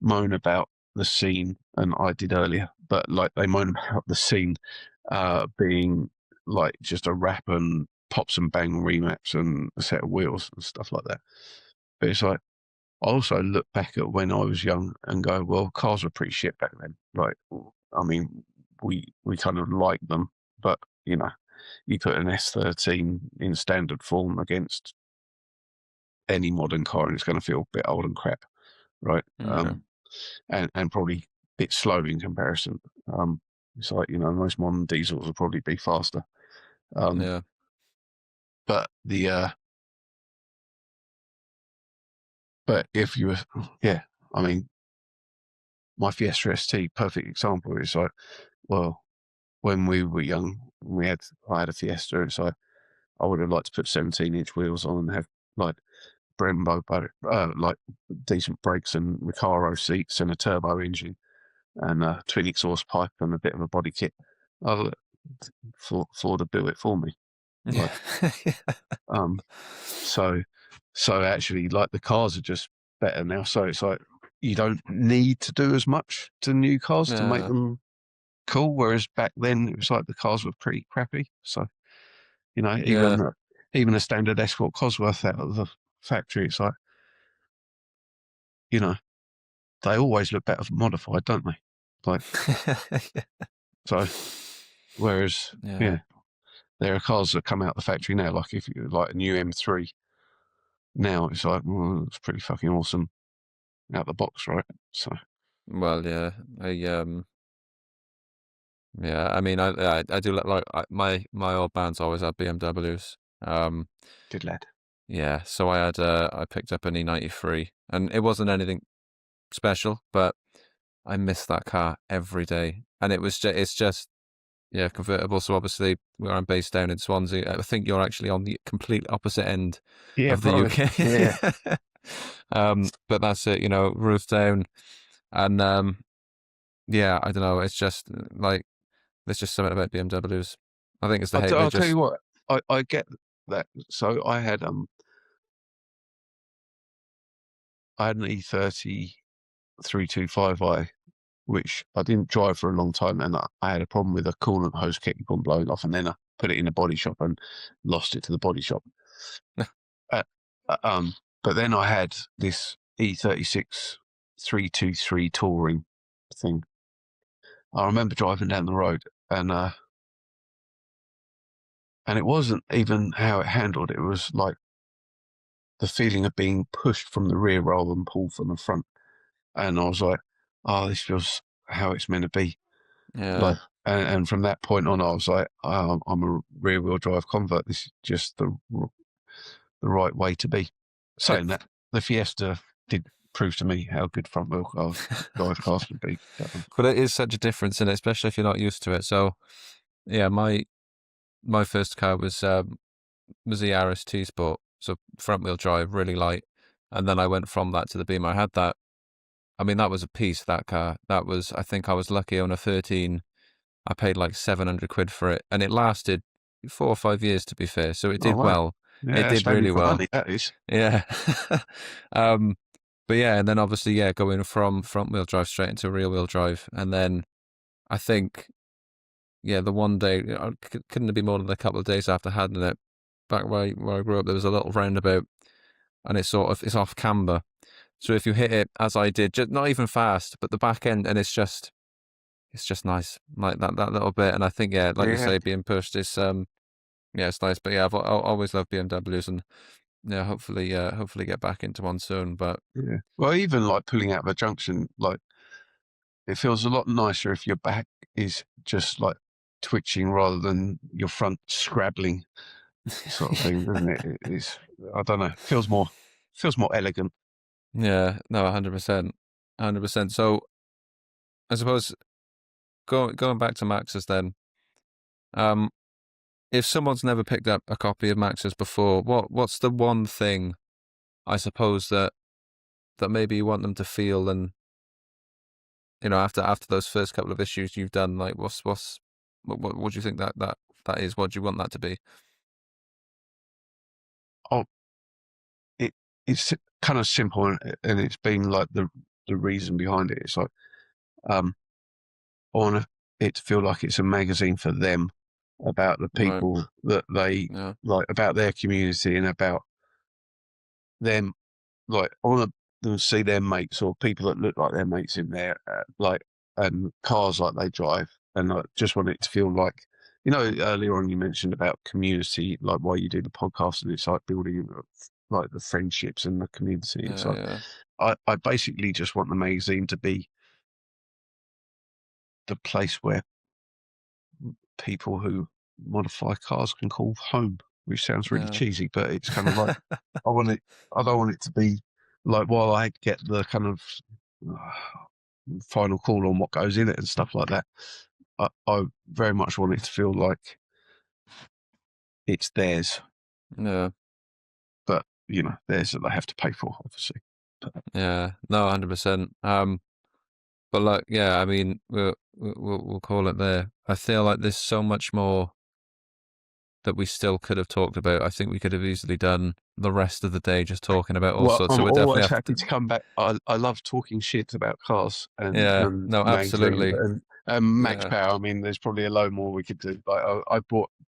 moan about the scene, and I did earlier, but like they moan about the scene being like just a rap and pops and bang remaps and a set of wheels and stuff like that. But it's like I also look back at when I was young and go, well, cars were pretty shit back then. Like, I mean, we kind of liked them, but you put an S13 in standard form against any modern car, and it's going to feel a bit old and crap, right? Okay. And probably a bit slow in comparison. It's like most modern diesels will probably be faster. Yeah. But but if you were, yeah, I mean, my Fiesta ST, perfect example. Is like, well, when we were young, I had a Fiesta. It's like I would have liked to put 17-inch wheels on and have like Brembo, but like decent brakes and Recaro seats and a turbo engine and a twin exhaust pipe and a bit of a body kit. I'll Ford to build it for me. Like, um, so actually, like the cars are just better now. So it's like you don't need to do as much to new cars to make Yeah. them cool. Whereas back then, it was like the cars were pretty crappy. So Yeah. even a standard Escort Cosworth out of the factory, it's like they always look better modified, don't they? Like so. Whereas Yeah. yeah, there are cars that come out the factory now. Like if you like a new M3 now, it's like, well, it's pretty fucking awesome out the box, right? So Well, yeah. Yeah, I mean, I do like my old band's always had BMWs. Good lad. Yeah, so I picked up an E93, and it wasn't anything special, but I miss that car every day. And it's just yeah, convertible. So obviously, where I'm based down in Swansea, I think you're actually on the complete opposite end Yeah, of the probably. Yeah. UK. But that's it, roof down, and yeah, I don't know. It's just like there's just something about BMWs. I think it's the hate. They I'll tell just you what, I get that. So I had an E30 325i, which I didn't drive for a long time, and I had a problem with a coolant hose kept on blowing off, and then I put it in a body shop and lost it to the body shop. Uh, but then I had this E36 323 touring thing. I remember driving down the road, and it wasn't even how it handled. It was like the feeling of being pushed from the rear rather than pulled from the front. And I was like, oh, this feels how it's meant to be. yeah. Like, and from that point on, I was like, oh, I'm a rear wheel drive convert. This is just the right way to be. Saying It, that, the Fiesta did prove to me how good front wheel drive cars can be. but it is such a difference in it, especially if you're not used to it. So yeah, my first car was the Yaris T Sport, so front wheel drive, really light, and then I went from that to the Beamer. I had that. I mean, that was a piece. That car. That was. I think I was lucky on a 13. I paid like 700 quid for it, and it lasted 4 or 5 years. To be fair, so it Oh did wow, well. yeah, It that's did value really for well. money. That is. Yeah. um, but yeah, and then obviously, yeah, going from front wheel drive straight into rear wheel drive, and then I think, yeah, the one day couldn't have been more than a couple of days after having it. Back where I grew up, there was a little roundabout, and it's off camber. So if you hit it as I did, just not even fast, but the back end, and it's just nice, like that little bit. And I think, yeah, like you Yeah, say, being pushed is yeah, it's nice. But yeah, I'll always loved BMWs, and yeah, hopefully get back into one soon. But yeah. Well, even like pulling out of a junction, like it feels a lot nicer if your back is just like twitching rather than your front scrabbling, sort of thing, doesn't it? It's, I don't know, feels more elegant. yeah, no, 100%, 100%. So I suppose going back to Max's then, um, if someone's never picked up a copy of Max's before, what's the one thing I suppose that maybe you want them to feel, and after those first couple of issues you've done, like what do you think that is? What do you want that to be? Oh, it it's kind of simple, and it's been like the reason behind it. It's like um, I want it to feel like it's a magazine for them about the Right. people that they Yeah. like, about their community, and about them. Like I want them to see their mates or people that look like their mates in there, like, and cars like they drive, and I just want it to feel like, earlier on you mentioned about community, like why you do the podcast, and it's like building like the friendships and the community. It's Yeah. like Yeah. I basically just want the magazine to be the place where people who modify cars can call home, which sounds really Yeah. cheesy, but it's kind of like I want it. I don't want it to be like, while I get the kind of final call on what goes in it and stuff like that, I very much want it to feel like it's theirs, Yeah. but theirs that they have to pay for, obviously. But, Yeah. No, 100%. But look, yeah, I mean, we'll call it there. I feel like there's so much more that we still could have talked about. I think we could have easily done the rest of the day just talking about all well, sorts. I'm So we definitely always have happy to come back. I love talking shit about cars yeah, and no, magazines absolutely. and Max Yeah, Power. I mean, there's probably a load more we could do. Like I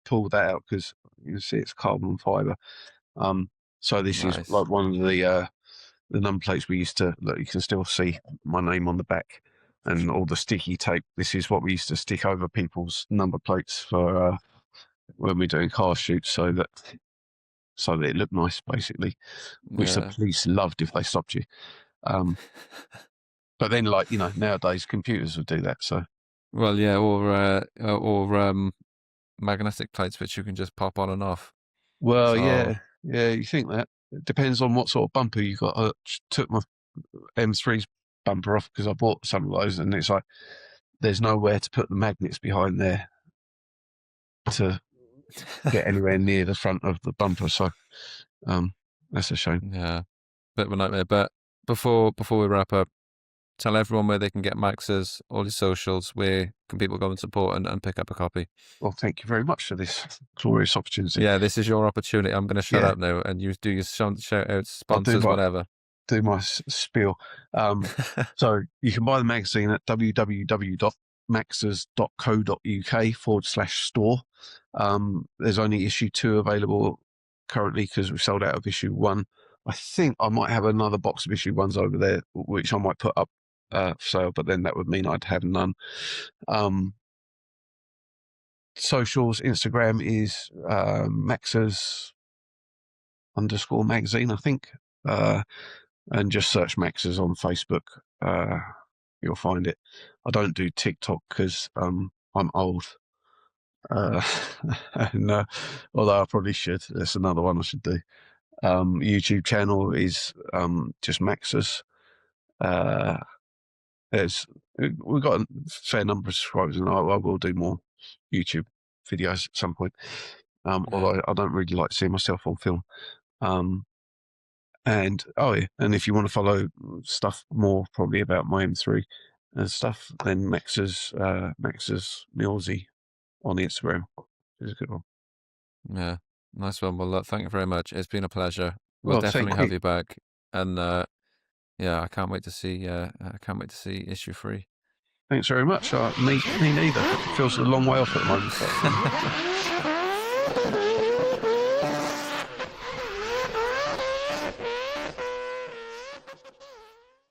pulled that out because you see it's carbon fiber. So this is nice. like one of the number we used to, look, you can still see my name on the back and all the sticky tape. This is what we used to stick over people's number plates for when we're doing car shoots, so that it looked nice, basically, which the Yeah. police loved if they stopped you. Um, but then, like, nowadays computers would do that. So Well, yeah, or magnetic plates which you can just pop on and off. Well, So yeah, you think that. It depends on what sort of bumper you got. I took my M3's bumper off because I bought some of those, and it's like there's nowhere to put the magnets behind there to get anywhere near the front of the bumper. So that's a shame. yeah, bit of a nightmare. But before we wrap up, tell everyone where they can get Max's, all his socials, where can people go and support and pick up a copy. Well, thank you very much for this glorious opportunity. Yeah, this is your opportunity. I'm going to shut up now, and you do your shout outs, I'll do sponsors, whatever. my spiel. So you can buy the magazine at www.maxes.co.uk/store. There's only issue 2 available currently because we've sold out of issue 1. I think I might have another box of issue 1s over there, which I might put up for sale, but then that would mean I'd have none. Socials, Instagram is Maxes_magazine, I think. And just search Maxes on Facebook. You'll find it. I don't do TikTok because I'm old. And, although I probably should. That's another one I should do. YouTube channel is just Maxes. We've got a fair number of subscribers, and I will do more YouTube videos at some point. Although I don't really like seeing myself on film. And if you want to follow stuff more probably about my M3 and stuff, then Max's Millsy on Instagram is a good one. Yeah, nice one. Well, look, thank you very much. It's been a pleasure. We'll Well, definitely thank have you. you back, and yeah, I can't wait to see. I can't wait to see issue 3. Thanks very much. Me neither. It feels a long way off at the moment. But,